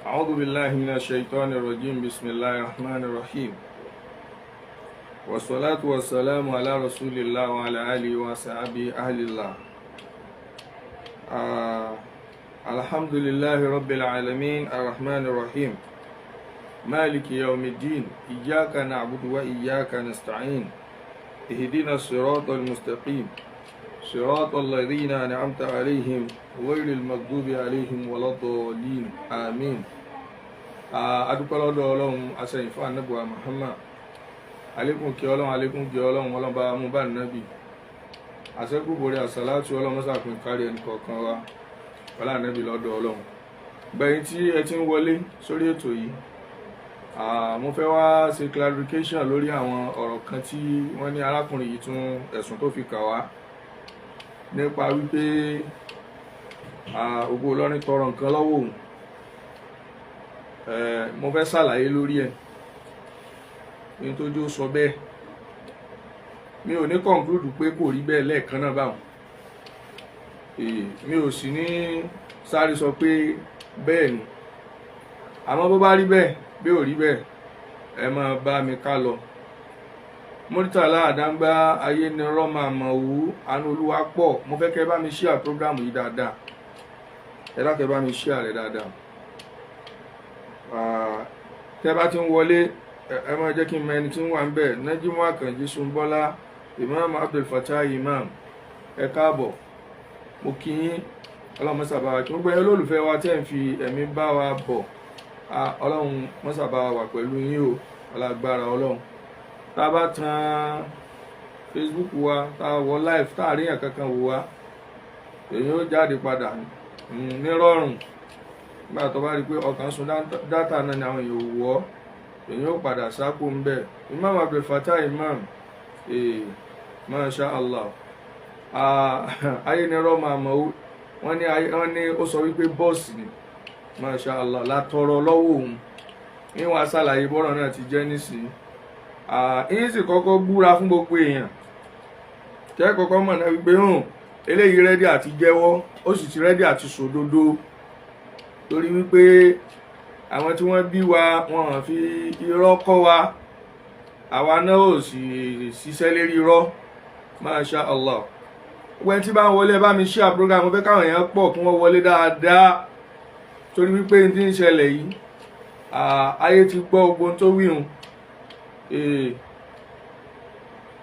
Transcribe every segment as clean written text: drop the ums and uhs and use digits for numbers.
أعوذ بالله من الشيطان الرجيم بسم الله الرحمن الرحيم والصلاة والسلام على رسول الله وعلى آله وصحبه أهل الله الحمد لله رب العالمين الرحمن الرحيم مالك يوم الدين إياك نعبد وإياك نستعين اهدنا الصراط المستقيم صراط الذين أنعمت عليهم غير المغضوب عليهم ولا الضالين آمين. adúpẹ́ lọ́dọ̀ Ọlọ́run asẹ̀yìn fún ànábì wa Muhammad àlékún kí Ọlọ́run àlékún kí Ọlọ́run Ọlọ́run bá mú bá nábì àṣẹ́kù borí àsàlátù Ọlọ́run mọ́sàkùn kárí ẹnì kọ̀ọ̀kan wa wọlá nábì lọ́dọ̀ Ọlọ́run. gbẹ̀yìn tí ẹ ti ń wọlé sórí ètò yìí mo fẹ́ wá ṣe clarification lórí àwọn ọ̀rọ̀ kan tí wọ́n ní arákùnrin yìí tún ẹ̀sùn tó fi kà wá nípa wípé Ogo Ilorin tọrọ nǹkan lọ́wọ́ òun. Mo fẹ́ ṣàlàyé lórí ẹ̀ ní tójú sọ bẹ́ẹ̀ mi ò ní conclude pé kò rí bẹ́ẹ̀ lẹ́ẹ̀kan náà báwọn mi ò sì ní sáré sọ pé bẹ́ẹ̀ ni àmọ́ bó bá rí bẹ́ẹ̀ bí ò rí bẹ́ẹ̀ ẹ máa bá mi ká lọ. Murtala Adangba ayé ni rọ́mà mọ̀ wú àánú olúwa pọ̀. Mo fẹ́ kẹ́ bá mi share program yìí dáadáa ẹ dákẹ́ bá mi share rẹ̀ dáadáa. Tẹ́ bá ti ń wọlé ẹ máa jẹ́ kí n mọ ẹni tí ń wà ń bẹ̀. Nájímù Àkànjí Súnbọ́lá Imam Abdul Fattah Imam ẹ káàbọ̀ mo kí yín Ọlọ́run mọ́sàbá wa kí gbogbo ẹ̀yin olólùfẹ́ wa tẹ́ ń fi ẹ̀mí bá wa bọ̀ Ọlọ́run mọ́sàbá wa pẹ̀lú yín o alágbára Ọlọ́run. Tá a bá tan Facebook wa tá a wọ live tá a rí yàn kankan wò wá èyí ó jáde padà nírọ̀rùn nígbà tó bá rí pé ọkàn sun dátà náà ni àwọn èèyàn wọ́ èyí ó padà sápò ń bẹ̀. Imam Abdul Fattah Imam Masha Allah ayé ni rọ́mà àmọ́ wọ́n ní ó sọ wípé bọ́ọ̀sì ni Masha Allah látọrọ lọ́wọ́ òun níwọ̀n aṣàlàyé bọ́rọ̀ náà ti jẹ́ nísìnyí. Yín sì kọ́kọ́ búra fún gbogbo èèyàn kẹ́ kọ́kọ́ mọ̀ náà wípé eléyìí rẹ́dí àti jẹ́wọ́ ó sì ti rẹ́dí àti sòdodo torí wípé àwọn tí wọ́n bí wa wọ́n fi irọ́ kọ́ wa àwa náà ò sì ṣiṣẹ́ lérí irọ́ Masha Allah. wẹ́n tí bá ń wọlé bá mi share program mo fẹ́ káwọn èèyàn pọ̀ kí wọ́n wọlé dáadáa torí wípé ní tí ń ṣẹlẹ̀ yìí ayé ti gbọ́ gbogbo tó wíhun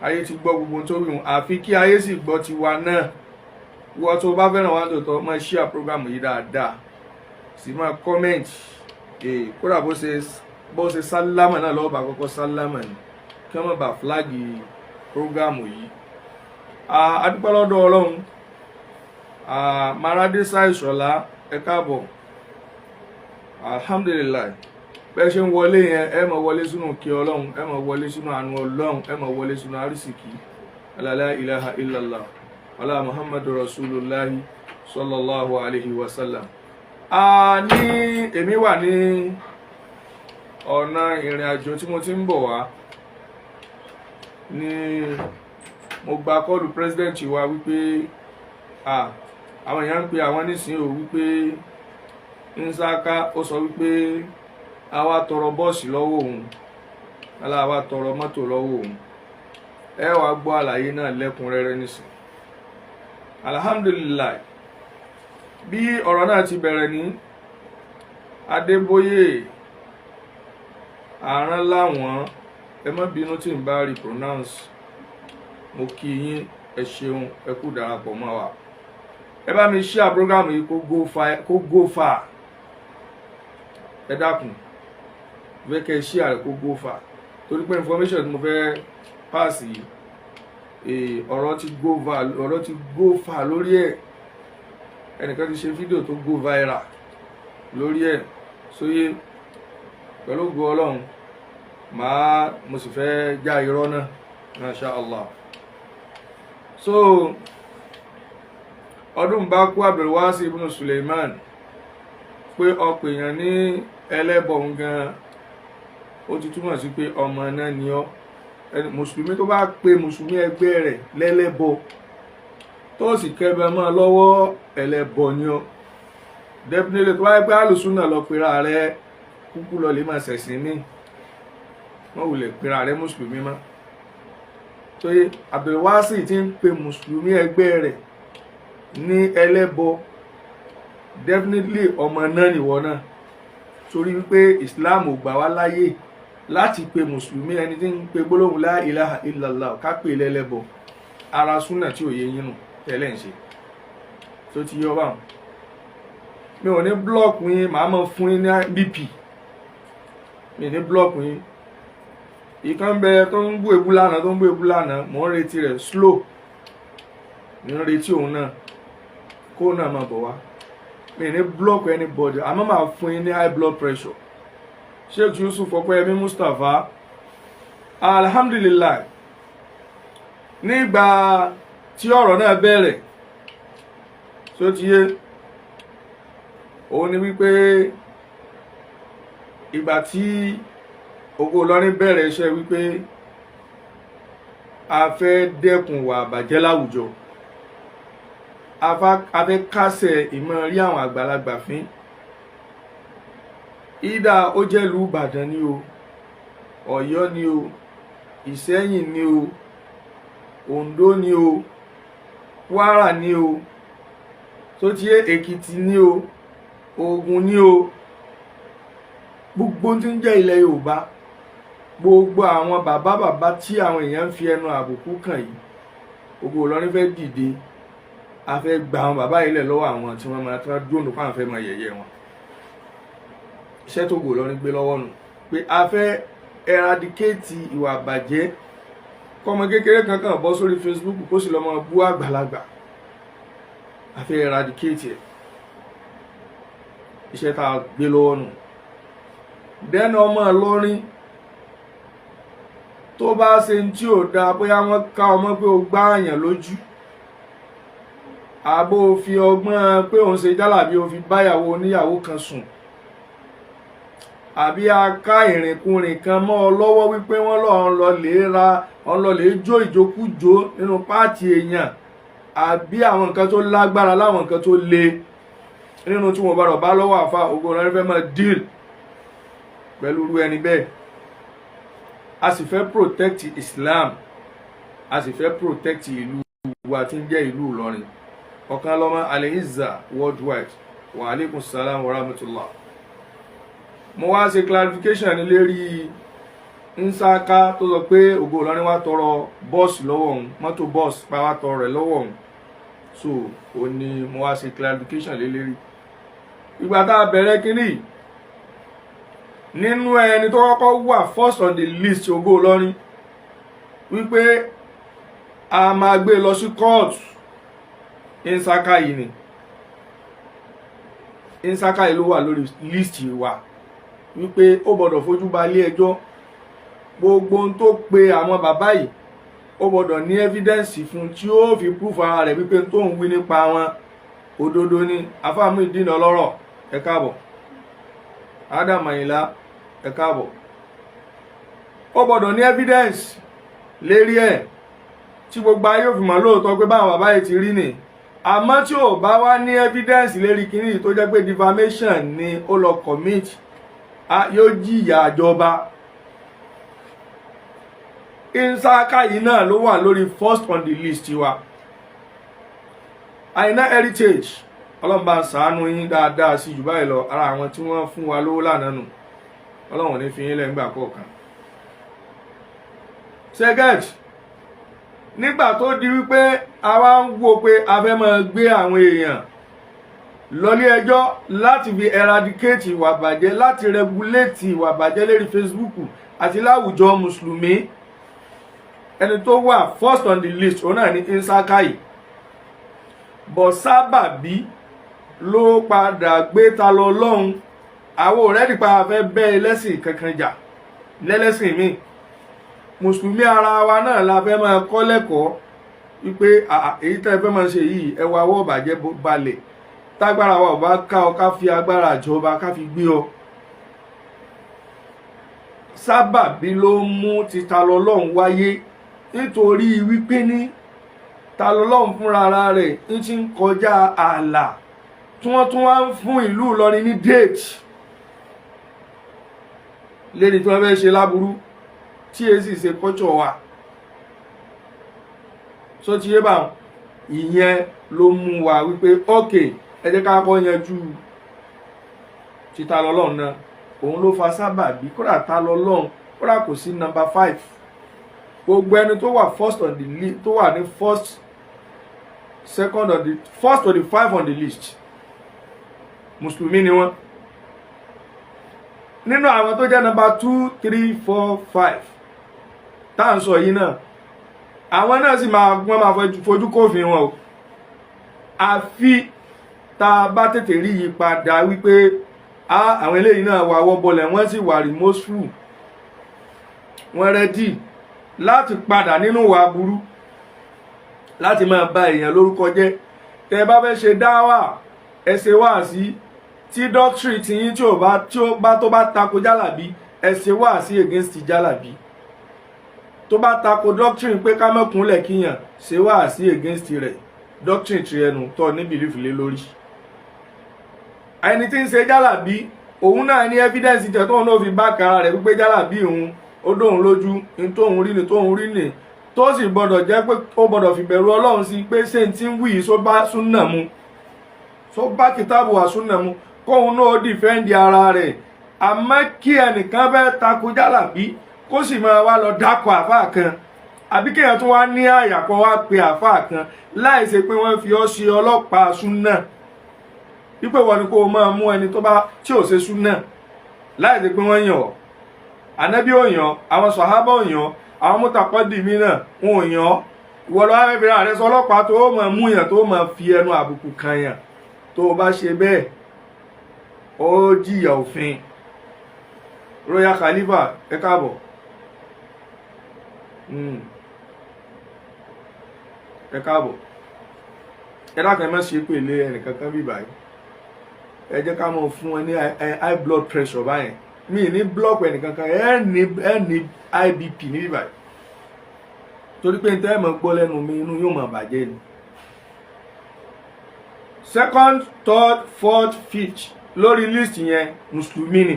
ayé ti gbọ́ gbogbo tó wíhun àfi kí ayé sì gbọ́ tiwa náà. wọ́n tó bá fẹ́ràn wá tòótọ́ máa share program yìí dáadáa sì máa comment kódà bó ṣe sálámà náà lọ́wọ́ bá kọ́kọ́ sálámà ni kí wọ́n má bàa flag program yìí. adúpẹ́ lọ́dọ̀ Ọlọ́run Marade Ṣàìṣọ̀lá ẹ káàbọ̀ alhamdulillah bẹ́ẹ̀ ṣe ń wọlé yẹn ẹ máa wọlé sínú kí Ọlọ́run ẹ máa wọlé sínú àánú Ọlọ́run ẹ máa wọlé sínú àrísìkí la ilaha illallah ala muhammadu rasulullahi sallallahu alaihi wasallam. Ní èmi wà ní ọ̀nà ìrìn àjò tí mo ti ń bọ̀ wá ní mo gba kọ́ọ̀lù president wa wípé àwọn èèyàn ń pe àwọn nísìnyí ò wípé Nsaka ó sọ wípé àwa tọrọ bọ́ọ̀sì lọ́wọ́ òun aláwa tọrọ mọ́tò lọ́wọ́ òun. Ẹ wá gbọ́ àlàyé náà lẹ́kùnrẹ́rẹ́ nísìn. Alhamdulillah bí ọ̀rọ̀ náà ti bẹ̀rẹ̀ ní Adébóyè àrán láwọn ẹ má bínú tí n bá rí pronounce mo kí yín ẹ ṣeun ẹ kú darapọ̀ mọ́ wa ẹ bá mi share program yìí kó go far ẹ dákun fẹ́ kẹ́ share rẹ̀ kó go far torí pé information tí mo fẹ́ pass yìí ọ̀rọ̀ ti go far lórí ẹ̀ ẹnìkan ti ṣe fídíò tó go viral lórí ẹ̀ sóyè pẹ̀lú ògo Ọlọ́run mo sì fẹ́ já irọ́ náà Masha Allah. So ọdún bá kú Abdulwasi ibn Suleiman pé ọ̀pọ̀ èèyàn ní ẹlẹ́bọ̀ gan ó ti túmọ̀ sí pé ọmọ náà ni ọ́. Mùsùlùmí tó bá pe mùsùlùmí ẹgbẹ́ rẹ̀ lẹ́lẹ́bọ tó sì kẹbẹ mọ́ lọ́wọ́ ẹlẹ́bọ ni ọ́. definitely tó wáyé pé alùsùnà lọ pera rẹ kúkú lọ lè máa ṣẹ̀sìn mí wọ́n wulẹ̀ pera rẹ mùsùlùmí mọ́ tó yé Abdulwasi ti ń pe mùsùlùmí ẹgbẹ́ rẹ̀ ní ẹlẹ́bọ definitely ọmọ náà nìwọ náà torí wípé Islam ò gbà wá láyè láti pe mùsùlùmí ẹni tí ń pe gbólóhùn la ilaha illallah ká pè lẹ́lẹ́bọ ara súnà tí ò yé yín nù tẹ́lẹ̀ ń ṣe tó ti yọ báwọn mi ò ní blọ́ọ̀kù yín màá mọ̀ fún yín ní BP mi ní blọ́ọ̀kù yín ìkan bẹ tó ń bú ebú lánàá mò ń retí rẹ̀ slow mi ń retí òun náà kó náà máa bọ̀ wá mi ní block anybody àmọ́ máa fún yín ní high blood pressure Sheikh Yusuf Ọpẹ́yẹmí Mustapha alhamdulillah nígbà tí ọ̀rọ̀ náà bẹ̀rẹ̀ tó ti yé òun ni wípé ìgbà tí Ogo Ilorin bẹ̀rẹ̀ iṣẹ́ wípé a fẹ́ dẹ́kun wà bàjẹ́ láwùjọ a fẹ́ kásẹ̀ ìmọ̀ rí àwọn àgbàlagbà fín ìdá ó jẹ́ ìlú Ìbàdàn ni o Ọ̀yọ́ ni o Ìṣẹ́yìn ni o Oǹdó ni o Kwara ni o tó ti yé Èkìtì ni o Ògùn ni o gbogbo tí ń jẹ́ ilẹ̀ Yorùbá gbogbo àwọn bàbá tí àwọn èèyàn ń fi ẹnu àbùkù kàn yìí Ogo Ilorin fẹ́ dìde a fẹ́ gba àwọn bàbá ilẹ̀ lọ́wọ́ àwọn tí wọ́n máa tán dúró nípa àwọn fẹ́ máa yẹ̀yẹ́ wọn iṣẹ́ tó Ogo Ilorin gbé lọ́wọ́ nù pé a fẹ́ eradicate ìwà àbàjẹ́ kọ́mọ kékeré kankan bọ́ sórí Facebook kó sì lọ́mọ bú àgbàlagbà a fẹ́ eradicate ẹ̀ iṣẹ́ tá a gbé lọ́wọ́ nù dẹ́nu ọmọ Ìlọrin tó bá ṣe ń tí ò dáa bóyá wọ́n ká ọmọ pé ó gbá àyàn lójú àbó fi ọgbọ́n pé òun ṣe jálàbí ó fi báyàwó oníyàwó kan sùn àbí a ká ìrìnkúrìn kan mọ́ ọ lọ́wọ́ wípé wọ́n lọ lè jó ìjókújó nínú páàtì èèyàn àbí àwọn nǹkan tó lágbára láwọn nǹkan tó le nínú tí wọ́n bá lọ́wọ́ àfa Ogo Ilorin fẹ́ máa deal pẹ̀lú irú ẹni bẹ́ẹ̀ a sì fẹ́ protect Islam a sì fẹ́ protect ìlú wa tí ń jẹ́ ìlú Ìlọrin ọ̀kan lọ́mọ Al-Izza worldwide wa alaikum salam wa rahmatullah mo wá ṣe clarification ní lérí nsaka tó sọ pé Ogo Ilorin wá tọrọ bọ́ọ̀sì lọ́wọ́ òun mọ́tò bọ́ọ̀sì pa wá tọrọ rẹ̀ lọ́wọ́ òun so ó ní mo wá ṣe clarification lé lérí ìgbà tá a bẹ̀rẹ̀ kínní nínú ẹni tó kọ́kọ́ wà first on the list Ogo Ilorin wípé a máa gbé lọ sí court nsaka yìí ni nsaka yìí ló wà lórí list wa wípé ó gbọ́dọ̀ fojú ba ilé ẹjọ́ gbogbo ohun tó pe àwọn bàbá yìí ó gbọ́dọ̀ ní evidence fún tí ó fi proof ara rẹ̀ wípé tó ń wí nípa wọn òdodo ni afáàmú ìdínà ọlọ́rọ̀ ẹ káàbọ̀ Adam Ayinla ẹ káàbọ̀ ó gbọ́dọ̀ ní evidence lérí ẹ̀ tí gbogbo ayé ò fi mọ̀ lóòótọ́ pé báwọn bàbá yìí ti rí ni àmọ́ tí ò bá wá ní evidence lérí kíní tó jẹ́ pé defamation ni ó lọ commit yóò jìyà àjọba nsaka yìí náà ló wà lórí first on the list wa Àyìnlá heritage ọlọ́mọba ṣàánú yín dáadáa sí jù báyìí lọ ara àwọn tí wọ́n fún wa lówó lánàá nù ọlọ́wọ̀n ní fi yín lẹ́gbàá kọ̀ọ̀kan second nígbà tó di wípé a wá ń wo pé a fẹ́ máa gbé àwọn èèyàn lọlé ẹjọ́ láti fi eradicate ìwà bàjẹ́ láti regulate ìwà bàjẹ́ lérí Facebook àti láwùjọ mùsùlùmí ẹni tó wà first on the list òun náà ní nsaka yìí bọ̀ sábàbí ló padà gbé ta lọ lọ́hùn àwọn ọ̀rẹ́dì pa fẹ́ bẹ́ ẹlẹ́sìn kankan jà lẹ́lẹ́sìn míì mùsùlùmí ara wa náà la fẹ́ máa kọ́ lẹ́kọ̀ọ́ wípé èyí tẹ́ fẹ́ máa ṣe yìí ẹ wá wọ́ bàjẹ́ balẹ̀ tágbára wa ò bá ká ọ ká fi agbára ìjọba ká fi gbé ọ sábàbí ló mú ti ta lọ lọ́hùn wáyé nítorí wípé ní ta lọ lọ́hùn fúnra ara rẹ̀ ń ti ń kọjá ààlà tí wọ́n tún wá ń fún ìlú Ìlọrin ní date lérí tí wọ́n fẹ́ ṣe láburú tí èsì ṣe kọ́jọ́ wa so ti yé bá ìyẹn ló mú wa wípé ok ẹ jẹ́ ká kọ́ yanjú títa lọ́lọ́run náà òun ló fa sábàbí kódà ta lọ́lọ́run kódà kò sí number 5 gbogbo ẹni tó wà first on the list tó wà ní first second on the first to the 5 on the list mùsùlùmí ni wọ́n nínú àwọn tó jẹ́ number 2 3 4 5 tá à ń sọ yìí náà àwọn náà sì máa fojú kófin wọn o àfi tá a bá tètè rí yí padà wípé àwọn eléyìí náà wà wọ́bọlẹ̀ wọ́n sì wà remorseful wọ́n rẹ́dì láti padà nínú wà burú láti máa bà èèyàn lórúkọ jẹ́ tẹ́ bá fẹ́ ṣe dáwà ẹ ṣe wáàsí tí doctrine tí yín tí ó bá tako jálàbí ẹ ṣe wáàsí against jálàbí tó bá tako doctrine pé ká mọ́kúnlẹ̀ kíyàn ṣe wáàsí against rẹ̀ doctrine tí ẹnu tó ní belief lé lórí ẹni tí ń ṣe jálàbí òun náà ní evidence tẹ̀ tóun náà fi bá kára rẹ̀ wípé jálàbí òun ó dóhun lójú ní tóun rí ni tó sì gbọdọ̀ jẹ́ pé ó gbọdọ̀ fi bẹ̀rù Ọlọ́run sí pé ṣé tí ń wí só bá súnà mu só bá kìtàbù wà súnà mu kóun náà ó dìfẹ́ǹdì ara rẹ̀ àmọ́ kí ẹnìkan fẹ́ takò jálàbí kó sì máa wá lọ dákọ̀ àfáà kan àbí kéèyàn tún wá ní àyàkọ́ wá pe àfáà kan láì ṣe pé wọ́n fi ọ́ ṣe ọlọ́pàá súnà wípé wọ́n ní kó o máa mú ẹni tó bá tí ò ṣe súnà láì ṣe pé wọ́n yàn ọ́ ànábì ò yàn àwọn sàhábà ò yàn àwọn mutaqaddimi náà wọn ò yàn ìwọ lọ́wọ́ ẹ̀fẹ̀rẹ̀ ààrẹ sọ ọlọ́pàá tó máa mú yàn tó máa fi ẹnu àbùkù kan yàn tó bá ṣe bẹ́ẹ̀ ó jìyà òfin Royal Khalifa ẹ káàbọ̀ ẹ káàbọ̀ ẹ dákẹ́ má ṣe pèlè ẹnìkankan bí báyìí ẹ jẹ́ ká mọ̀ fún ẹ ní high blood pressure báyìí mi ní block ẹnìkankan ẹ ní IBP níbí báyìí torí pé tẹ́ ẹ mọ̀ gbọ́ lẹ́nu mi inú yóò máa bàjẹ́ ni. 2nd 3rd 4th 5th lórí list yẹn mùsùlùmí ni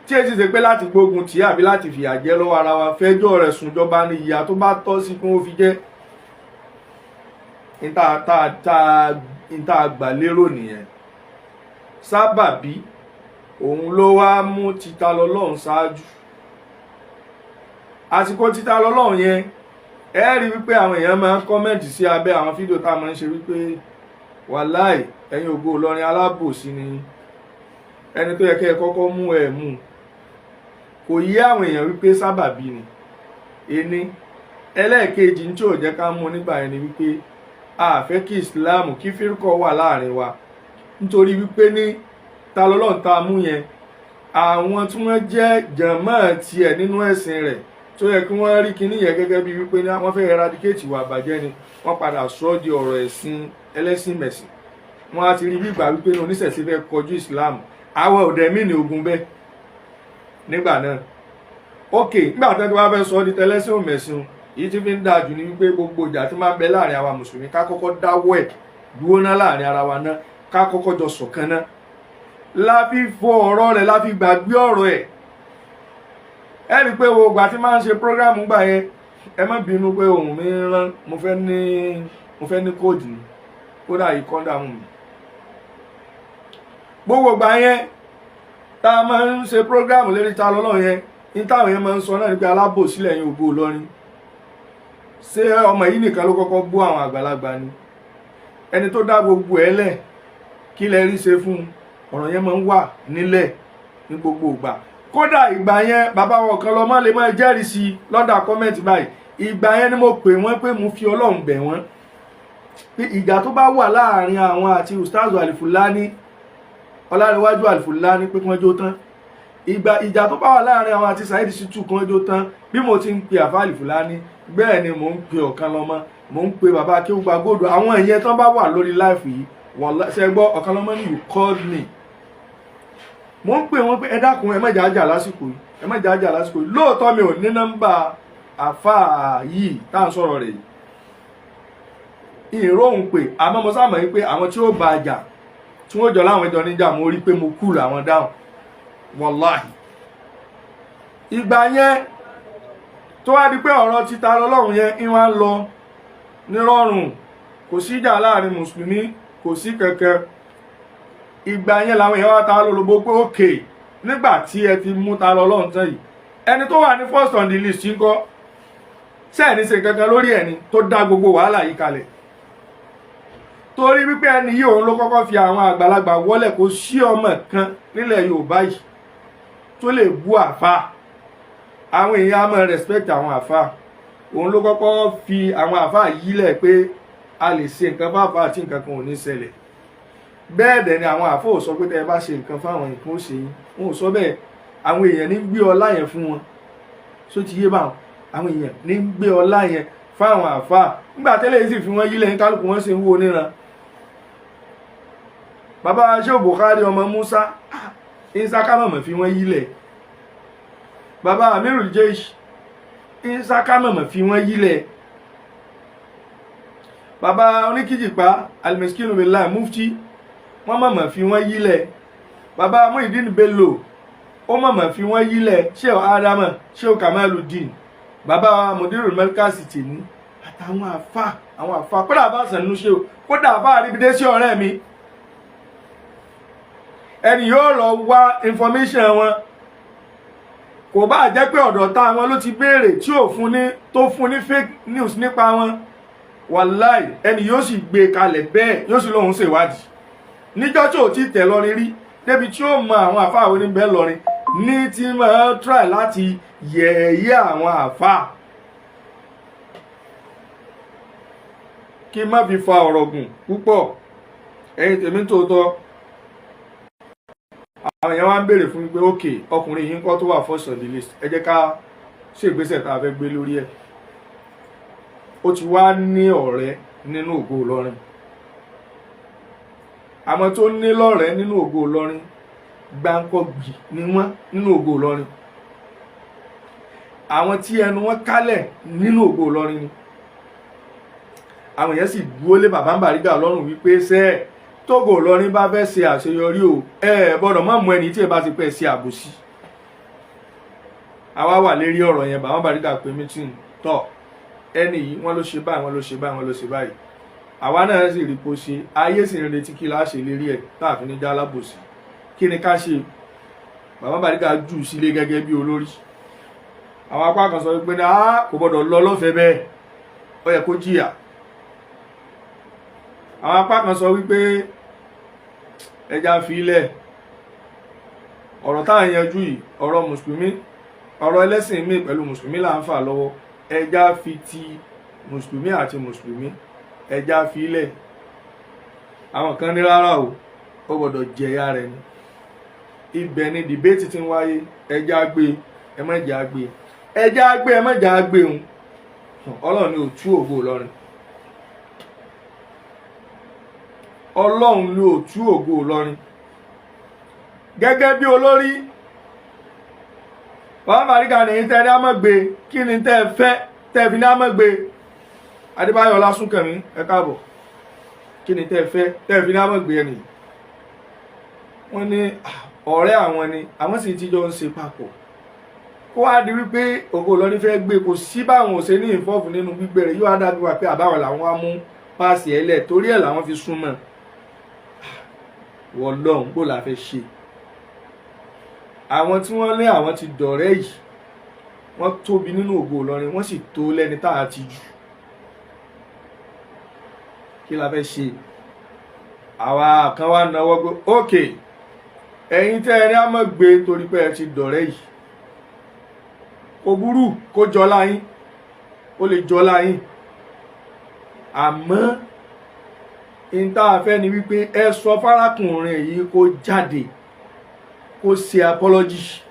tí èsì ṣe pé láti gbógun tì àbí láti fìyà jẹ lọ́wọ́ ara wa fẹjọ́ rẹ̀ sùn jọba ní ìyà tó bá tọ́ sí kí wọ́n fi jẹ́ níta àgbàlérò nìyẹn sábàbí òun ló wá mú títa lọ́lọ́run ṣáájú àsìkò títa lọ́lọ́run yẹn ẹ rí wípé àwọn èèyàn máa ń kọ́mẹ̀ntì sí abẹ́ àwọn fídíò tá a máa ń ṣe wípé wàláì ẹ̀yin Ògo Ìlọrin alábòsí ni ẹni tó yẹ kẹ́ ẹ kọ́kọ́ mú ẹ mú kò yí àwọn èèyàn wípé sábàbí ni ẹni ẹlẹ́ẹ̀kejì tí ò jẹ́ ká mú nígbà yẹn ni wípé a fẹ́ kí Islam kí fírkọ̀ wà láàrin wa nítorí wípé ní ta lọ́lọ́run tá a mú yẹn àwọn tí wọ́n jẹ́ jàmáà tiẹ̀ nínú ẹ̀sìn rẹ̀ tó yẹ kí wọ́n rí kinní yẹn gẹ́gẹ́ bí wípé ní wọ́n fẹ́ eradicate ìwà àbàjẹ́ ni wọ́n padà sọ ọ́ di ọ̀rọ̀ ẹ̀sìn ẹlẹ́sìn mẹ̀sìn wọ́n á ti rí gbígbà wípé ní oníṣẹ̀ṣe fẹ́ kọjú Islam àwọn òdẹ mí ní ogun bẹ́ẹ̀ nígbà náà ok nígbà tó ti wá fẹ́ sọ ọ́ di tẹlẹ́sìn òmẹ̀sìn èyí tí fi ń dáa jù ní wípé gbogbo ìjà tí máa ń bẹ láàrin àwa mùsùlùmí ká kọ́kọ́ dáwọ́ ẹ̀ dúró ná láàrin ara wa náà ká kọ́kọ́ jọ ṣọ̀kan náà láfi fọ ọ̀rọ̀ rẹ̀ láfi gbàgbé ọ̀rọ̀ ẹ̀ ẹ rí i pé wo ìgbà tí máa ń ṣe prógráàmù gbà yẹn ẹ má bínú pé ohùn mi rán mo fẹ́ ní kóòdù ni kódà yìí kọ́ńdà mú mi gbogbo ìgbà yẹn tá a máa ń ṣe prógráàmù lérí ta lọ́lọ́ yẹn ní táwọn yẹn máa ń sọ náà ní pé alábòsílẹ̀ yín Ògo Ìlọrin ṣé ọmọ yìí nìkan ló kọ́kọ́ bú àwọn àgbàlagbà ni ẹni tó dá gbogbo ẹ̀ lẹ̀ kí lẹ rí ṣe fún ọ̀rọ̀ yẹn máa ń wà nílẹ̀ ní gbogbo ìgbà kódà ìgbà yẹn bàbá wọn kan lọ mọ́ lè máa jẹ́rìí sí lọ́dà kọ́mẹ́ǹtì báyìí ìgbà yẹn ni mo pè wọ́n pé mo fi Ọlọ́run bẹ̀ wọ́n pé ìjà tó bá wà láàrin àwọn àti Ustaz Alifulani Ọlárẹ̀wájú Alifulani pé kí wọ́n jó tán ìjà tó bá wà láàrin àwọn àti Saheed Shittu kí wọ́n jó tán bí mo ti ń pe àfa Alifulani bẹ́ẹ̀ ni mò ń pe ọ̀kan lọ́mọ mò ń pe bàbá Akéwùgbà Gold àwọn ìyẹn tán bá wà lórí láìfù yìí wọ́n ṣe gbọ́ ọ̀kan lọ́mọ ní you called me mo ń pè wọ́n pé ẹ dákun ẹ má jà ájà lásìkò yìí ẹ má jà ájà lásìkò yìí lóòótọ́ mi ò ní nọ́mbà àfáà yìí tá à ń sọ̀rọ̀ rẹ̀ yìí ìróhùn pé àmọ́ mo sáà mọ̀ wípé àwọn tí ó bá jà tí wọ́n jọ láwọn ìjọ níjà mo rí pé mo kú làwọn dáhùn wàláhì. ìgbà yẹn tó wá di pé ọ̀rọ̀ títa lọ́lọ́run yẹn ń wá lọ nírọ̀rùn, kò sí ìjà láàrin mùsùlùmí, kò sí kankan. ìgbà yẹn làwọn èèyàn wá ta lólobó pé òkè nígbà tí ẹ ti mú ta lọ́lọ́run tán yìí, ẹni tó wà ní first on the list ń kọ́ sẹ́ẹ̀ni ṣe kankan lórí ẹni tó dá gbogbo wàhálà yìí kalẹ̀. torí wípé ẹni yìí òun ló kọ́kọ́ fi àwọn àgbàlagbà wọlé, kò sí ọmọ kan nílẹ̀ Yorùbá yìí tó lè bú àfà. àwọn èèyàn á máa respect àwọn àfà. òun ló kọ́kọ́ fi àwọn àfà yílẹ̀ pé a lè ṣe nǹkan fáfà àti nǹkan kan ò ní ṣẹlẹ̀. bẹ́ẹ̀ dẹ̀ ni àwọn àfà ò sọ pé tẹ́ ẹ bá ṣe nǹkan fáwọn nǹkan ó ṣe yín, wọn ò sọ bẹ́ẹ̀. àwọn èèyàn ní gbé ọlá yẹn fún wọn, só ti yé báwọn. àwọn èèyàn ní gbé ọlá yẹn fáwọn àfà. nígbà tẹ́lẹ̀ sì fi wọ́n yílẹ̀ ní kálukú wọn ṣe ń wo níran. bàbá ṣé Bukhari ọmọ Musa Isaka mọ̀mọ̀ fi wọ́n yílẹ̀. bàbá Amirul Jeish Isaka mọ̀mọ̀ fi wọ́n yílẹ̀. bàbá oníkìjìpá Al-Miskinu Billah Mufti wọ́n mọ̀mọ̀ fi wọ́n yílẹ̀. bàbá Muhyiddin Bello ó mọ̀mọ̀ fi wọ́n yílẹ̀. Sheikh Adama Sheikh Kamaluddin bàbá Mudirul Markaz tèmi àtàwọn àfà kódà bá sànú ṣe o, kódà bá àríbidé sí ọ̀rẹ́ mi. ẹni yóò lọ wá information wọn, kò bá jẹ́ pé ọ̀dọ̀ tá wọn ló ti béèrè tí ò fún ní tó fún ní fake news nípa wọn, wàláì ẹni yóò sì gbé kalẹ̀ bẹ́ẹ̀, yóò sì lóhun ṣèwádìí. níjọ́ tí ò ti tẹ̀ lọrin rí débi tí ó mọ àwọn àfáà wo ní bẹ́ẹ̀ lọrin ní tí máa try láti yẹ̀yẹ́ àwọn àfáà. kí má fi fa ọ̀rọ̀ gùn púpọ̀, ẹ̀yin tèmi tòótọ́ àwọn èèyàn wá ń béèrè fún mi pé ókè ọkùnrin yìí ń kọ́ tó wà first on the list, ẹ jẹ́ ká ṣègbésẹ̀ tá a fẹ́ gbé lórí ẹ̀. ó ti wá ní ọ̀rẹ́ nínú Ògo Ìlọrin. àmọ́ tó ní lọ́rẹ̀ẹ́ nínú Ògo Ìlọrin gbáǹkọ́gbì ni wọ́n nínú Ògo Ìlọrin. àwọn tí ẹnu wọn kálẹ̀ nínú Ògo Ìlọrin ni. àwọn èèyàn sì dúró lé bàbá Alubarika lọ́rùn wípé sẹ́ẹ̀ tógo Ìlọrin bá fẹ́ ṣe àṣeyọrí o, ẹ gbọ́dọ̀ má mú ẹni tí ẹ bá ti pẹ́ ṣe àbòsí. àwa wà lérí ọ̀rọ̀ yẹn, bàbá Alubarika pé meeting tọ̀ ẹni yìí wọ́n ló ṣe báyìí, wọ́n ló ṣe báyìí, wọ́n ló ṣe báyìí. àwa náà sì rí kó ṣe, ayé sì ń retí kí láṣẹ lérí ẹ̀ táàfin ní jálábòsí. kí ni ká ṣe? bàbá Alubarika jù sílé gẹ́gẹ́ bí olórí. àwọn apá kan sọ wípé ní kò gbọ́dọ̀ lọ lọ́fẹ̀ẹ́ bẹ́ẹ̀, ó yẹ kó jìyà. àwọn apá kan sọ wípé ẹja fi ilẹ̀, ọ̀rọ̀ táà yanjú yìí ọ̀rọ̀ mùsùlùmí, ọ̀rọ̀ ẹlẹ́sìn mi pẹ̀lú mùsùlùmí là ń fà lọ́wọ́, ẹja fi ti mùsùlùmí àti mùsùlùmí ẹja fi ilẹ̀. àwọn kan ní rárá o, ó gbọ́dọ̀ jẹ̀yà rẹ̀ ni. ibẹ̀ ni dìbéètì ti ń wáyé. ẹja gbé ẹ má jà gbé, ẹja gbé ẹ má jà gbé òun. ọlọ́run ni ò tú Ògo Ìlọrin. ọlọ́run ló tú Ògo Ìlọrin. gẹ́gẹ́ bí olórí bàbá Alubarika ní tẹ́ ní àmọ́gbé, kí ni tẹ́ fẹ́ tẹ́ fi ní àmọ́gbé. Adébáyọ̀ Ọlásùnkànmí ẹ káàbọ̀. kí ni tẹ́ fẹ́ tẹ́ fi ní àmọ́gbé ẹni. wọ́n ní ọ̀rẹ́ àwọn ni àwọn sì ti jọ ń ṣe papọ̀. kó wá di wípé Ògo Ìlọrin fẹ́ gbé, kò sí báwọn ò ṣe ní ìfọ́ọ̀fù nínú gbígbé rẹ̀, yóò á dábí wá pé àbáwọn làwọn wá mú páàsì ẹlẹ̀, torí ẹ̀ làwọn fi súnmọ́. wọ́n lọ́hùn bó la fẹ́ ṣe. àwọn tí wọ́n lé àwọn ti dọ̀rẹ́ yìí wọ́n tóbi nínú Ògo Ìlọrin, wọ́n sì tó lẹ́ni tá a ti jù. kí la fẹ́ ṣe? àwa kan wá náwó gbé ókè ẹ̀yin tẹ́ ẹ ní á mọ̀ gbé torí pé ẹ ti dọ̀rẹ́ yìí, kò burú kó jọlá yín, ó lè jọlá yín. àmọ́ ìta àfẹ́ ni wípé ẹ sọ fárákùnrin yìí kó jáde kó ṣe apology,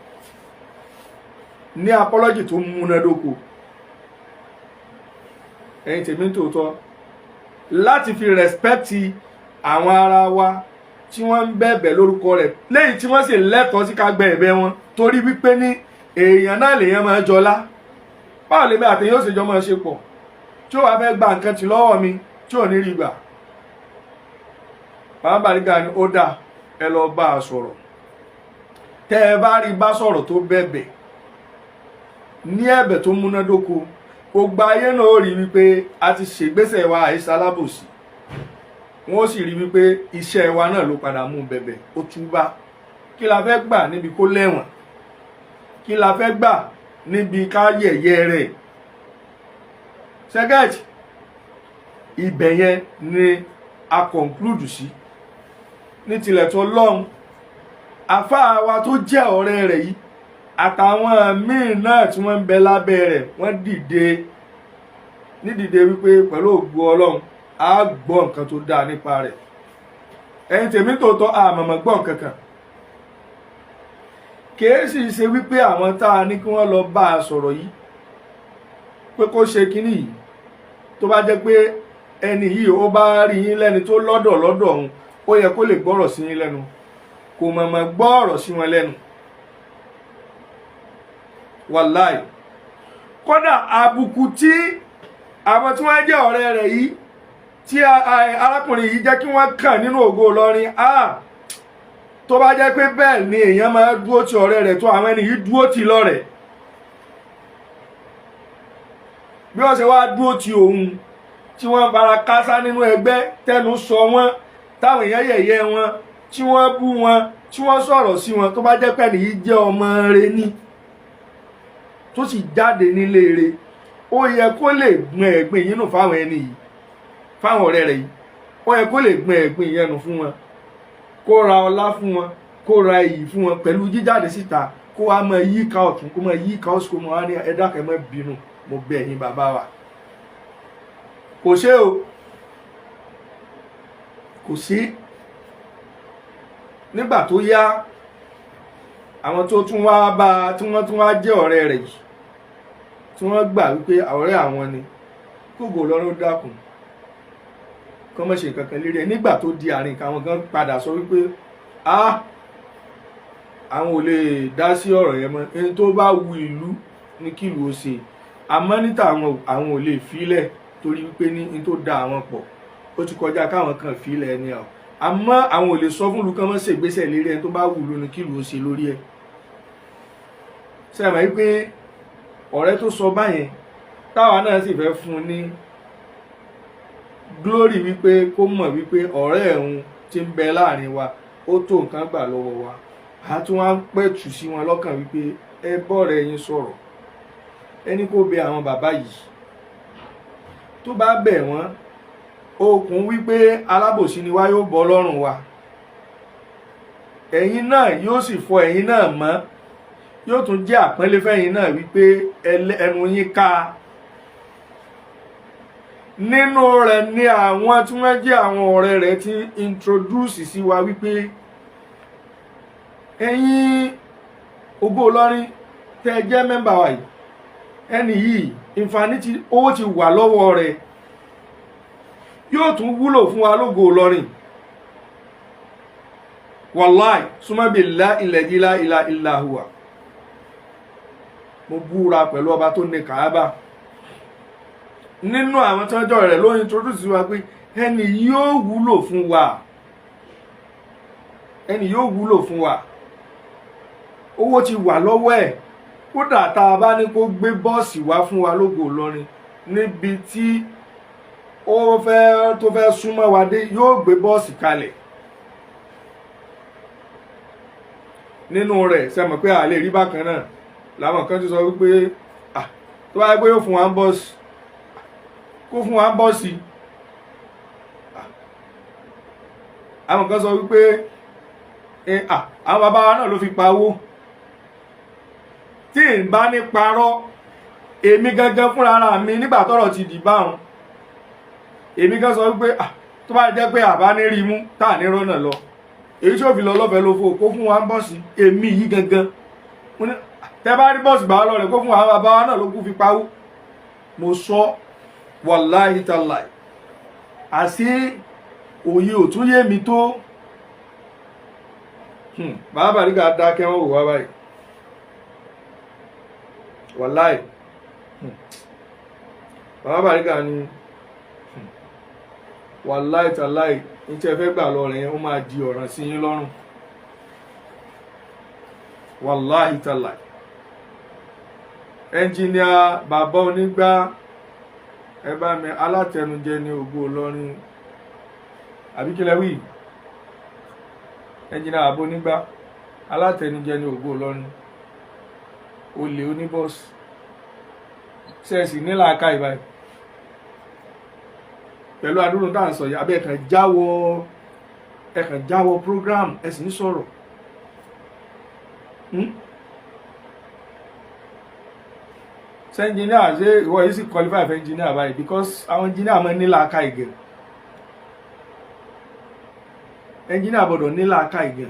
ní apology tó múnádóko. ẹ̀yin tèmi tòótọ́ láti fi rẹ́spẹ́kìtì àwọn ará wa tí wọ́n ń bẹ̀bẹ̀ lórúkọ rẹ̀, lẹ́yìn tí wọ́n sì lẹ́tọ̀ọ́ sí ká gbẹ ẹ̀bẹ̀ wọn, torí wípé ní èèyàn náà lèèyàn máa jọlá. báwo lèmi àtẹ̀yìn ó sì jọ máa ṣe pọ̀ tí ó wàá fẹ́ gba nǹkan tì lọ́wọ́ mi tí ò ní rí gbà. Bàbá Alubarika ni ó dà ẹ lọ bá a sọ̀rọ̀. Tẹ́ ẹ bá rí bá sọ̀rọ̀ tó bẹ̀bẹ̀ ní ẹ̀bẹ̀ tó múnádóko, gbogbo ayé náà ó rí wípé a ti ṣègbésẹ̀ wa àìsà alábòsí. Wọ́n ó sì rí wípé iṣẹ́ wa náà ló padà mú bẹ̀bẹ̀ ó túbá. Kí la fẹ́ gbà níbi kó lẹ́wọ̀n? Kí la fẹ́ gbà níbi ká yẹ̀yẹ́ rẹ̀? Ṣẹ́gẹ́tì ibẹ̀ yẹn ni a conclude sí. Ní tilẹ̀ tó lọ́hùn, àfáà wa tó jẹ́ ọ̀rẹ́ rẹ̀ yìí àtàwọn míì náà tí wọ́n ń bẹ lábẹ́ rẹ̀ wọ́n dìde nídìde wípé pẹ̀lú ògo Ọlọ́run a gbọ́ nǹkan tó dáa nípa rẹ̀. Ẹ̀yin tèmi tòótọ́ àmọ̀mọ̀ gbọ́ nǹkan kan. Kìí sì ṣe wípé àwọn tá a ní kí wọ́n lọ bá a sọ̀rọ̀ yìí pé kó ṣe kínní yìí tó bá jẹ́ pé ẹni yìí ó bá rí yín lẹ́ni tó lọ́dọ̀ òun ó yẹ kó lè gbọ́rọ̀ sí yín lẹ́nu, kò mọ̀mọ̀ gbọ́ ọ̀rọ̀ sí wọn lẹ́nu. Wàláì kódà àbùkù tí àwọn tí wọ́n jẹ́ ọ̀rẹ́ rẹ̀ yìí tí arákùnrin yìí jẹ́ kí wọ́n kàn nínú Ògo Ìlọrin, tó bá jẹ́ pé bẹ́ẹ̀ ni èèyàn máa dúró ti ọ̀rẹ́ rẹ̀ tó àwọn ẹni yìí dúró ti lọ́rẹ̀. Bí wọ́n ṣe wá dúró ti òun tí wọ́n bára kásá nínú ẹgbẹ́ tẹnu sọ wọ́n táwọn èèyàn yẹ̀yẹ́ wọn tí wọ́n bú wọn tí wọ́n sọ̀rọ̀ sí wọn, tó bá jẹ́ pé ẹni yìí jẹ́ ọmọ rẹ̀ ni tó sì jáde nílé rẹ̀, ó yẹ kó lè gbọn ẹ̀gbin yìí nù fáwọn ẹni yìí, fáwọn ọ̀rẹ́ rẹ̀ yìí. Ó yẹ kó lè gbọn ẹ̀gbin yẹn nù fún wọn, kó ra ọlá fún wọn, kó ra iyì fún wọn pẹ̀lú jíjáde síta, kó wá máa yí ká ọ̀tún, kó máa yí ká òsì, kó máa wá ní ẹ dákẹ́ má bínú, mo bẹ̀ yín bàbá wa. Kò ṣe o, kò sí. Nígbà tó yá, àwọn tó tún wá bá tí wọ́n tún wá jẹ́ ọ̀rẹ́ rẹ̀ yìí tí wọ́n gbà wípé ọ̀rẹ́ àwọn ni, kógo Ọlọ́run dákun kọ́ mọ́ ṣe nǹkan kan lérí ẹ̀. Nígbà tó di àárín kan, àwọn kan padà sọ wípé àwọn ò lè dá sí ọ̀rọ̀ yẹn mọ́, ẹni tó bá wu ìlú ní kílù ó ṣe, àmọ́ níta àwọn ò lè fílẹ̀ torí wípé ní tó da àwọn pọ̀ ó ti kọjá káwọn kan fílẹ̀ ẹni ọ̀, àmọ́ àwọn ò lè sọ fún ìlú kan mọ́ ṣègbésẹ̀ lérí ẹni tó bá wù ìlú ní kílù ó ṣe lórí ẹ̀. Sẹ́yìn wípé ọ̀rẹ́ tó sọ báyẹn táwa náà sì fẹ́ fún un ní glory wípé kó mọ̀ wípé ọ̀rẹ́ ẹ̀hún tí ń bẹ láàrin wa ó tó nǹkan gbà lọ́wọ́ wa, a tún wá ń pẹ̀tù sí wọn lọ́kàn wípé ẹ bọ́ọ̀rẹ́ yín sọ̀rọ̀, ẹni kó bẹ àwọn bàbá yìí, tó bá bẹ̀ wọ́n okùn wípé alábòsí ni wá yóò bọ́ lọ́rùn wa, ẹ̀yin náà yóò sì fọ ẹ̀yin náà mọ́, yóò tún jẹ́ àpọ́nlé fẹ́yìn náà wípé ẹnu yín ká. Nínú rẹ̀ ni àwọn tí wọ́n jẹ́ àwọn ọ̀rẹ́ rẹ̀ ti introduce sí wa wípé ẹ̀yin Ògo Ìlọrin tẹ́ jẹ́ mẹ́mbà wa yìí, ẹni yìí ìfàní owó ti wà lọ́wọ́ rẹ̀, yóò tún wúlò fún wa l'Ògo Ìlọrin. Wàláì súnmọ́bí la ilaha illa huwa, mo búra pẹ̀lú ọba tó ní Kàábà. Nínú àwọn tí wọ́n jọ rẹ̀ ló introduce wa pé ẹni yóò wúlò fún wa, ẹni yóò wúlò fún wa, owó ti wà lọ́wọ́ ẹ̀, kódà tá a bá ní kó gbé bọ́ọ̀sì wá fún wa l'Ògo Ìlọrin níbi tí tó fẹ́ súnmọ́ wa dé, yóò gbé bọ́ọ̀sì kalẹ̀. Nínú rẹ̀ ṣe mọ̀ pé a lè rí bákan náà, làwọn kan ti sọ wípé tó bá yẹ pé yóò fún wa ń bọ́ọ̀sì, kó fún wa ń bọ́ọ̀sì. Àwọn kan sọ wípé àwọn bàbá wa náà ló fi pawó. Tí n bá ní parọ́, èmi gangan fúnra ara mi nígbà tọ́rọ̀ ti dì báwọn, èmi gan sọ wípé tó bá jẹ́ pé àbá ní rí mú táà ní rọ́nà lọ, èyí tí ó fi lọ lọ́fẹ̀ẹ́ ló fò kó fún wa ń bọ́ọ̀sì. Èmi yìí gangan tẹ́ bá rí bọ́ọ̀sì bá lọ rẹ̀ kó fún wa, bàbá wa náà ló kú fi pawó. Mo sọ wàláhì tàláhì, àṣé òye ò tún yé mi tó. Bàbá Alubarika dákẹ́ wọn wò wá báyìí, wàláhì. Bàbá Alubarika ni wàláì tàláì ní tí ẹ fẹ́ gbà lọ rẹ̀ yẹn ó máa di ọ̀ràn sí yín lọ́rùn wàláì tàláì. ẹnjìníà bàbá onígbà ẹ bá mi alátẹnujẹ ní Ògo Ìlọrin àbí kílẹ̀ wí ẹnjìníà bàbá onígbà alátẹnujẹ ní Ògo Ìlọrin olè oníbọ́ọ̀sì sẹ́ẹ̀sì nílàáká ìbáyìí pẹ̀lú àdúró tá à ń sọ yìí abẹ́ ẹ̀kàn jáwọ́ program ẹ̀sìn ní sọ̀rọ̀ ṣé engineer ṣe ìwọ yìí sì qualify for engineer báyìí because àwọn engineer máa ń nílàáká ìgẹ̀ engineer gbọ́dọ̀ nílàáká ìgẹ̀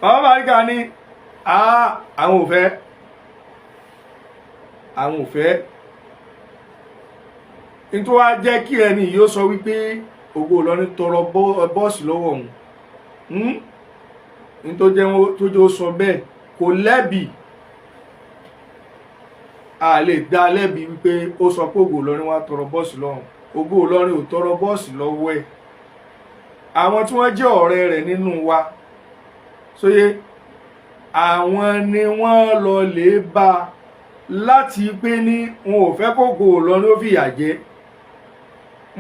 bàbá Alubarika ní àwọn ò fẹ́ nítorí wá jẹ́ kí ẹni yóò sọ wípé Ògo Ìlọrin tọrọ bọ́ọ̀sì lọ́wọ́ òun nítorí tó jẹ́ ó sọ bẹ́ẹ̀ kò lẹ́bi a lè dá lẹ́bi wípé ó sọ pé Ògo Ìlọrin wá tọrọ bọ́ọ̀sì lọ́wọ́ Ògo Ìlọrin ò tọrọ bọ́ọ̀sì lọ́wọ́ ẹ̀ àwọn tí wọ́n jẹ́ ọ̀rẹ́ rẹ̀ nínú wa sóyè àwọn ni wọ́n lọ lè bá láti pé ní wọn ò fẹ́ kó Ògo Ìlọrin ó fìyà jẹ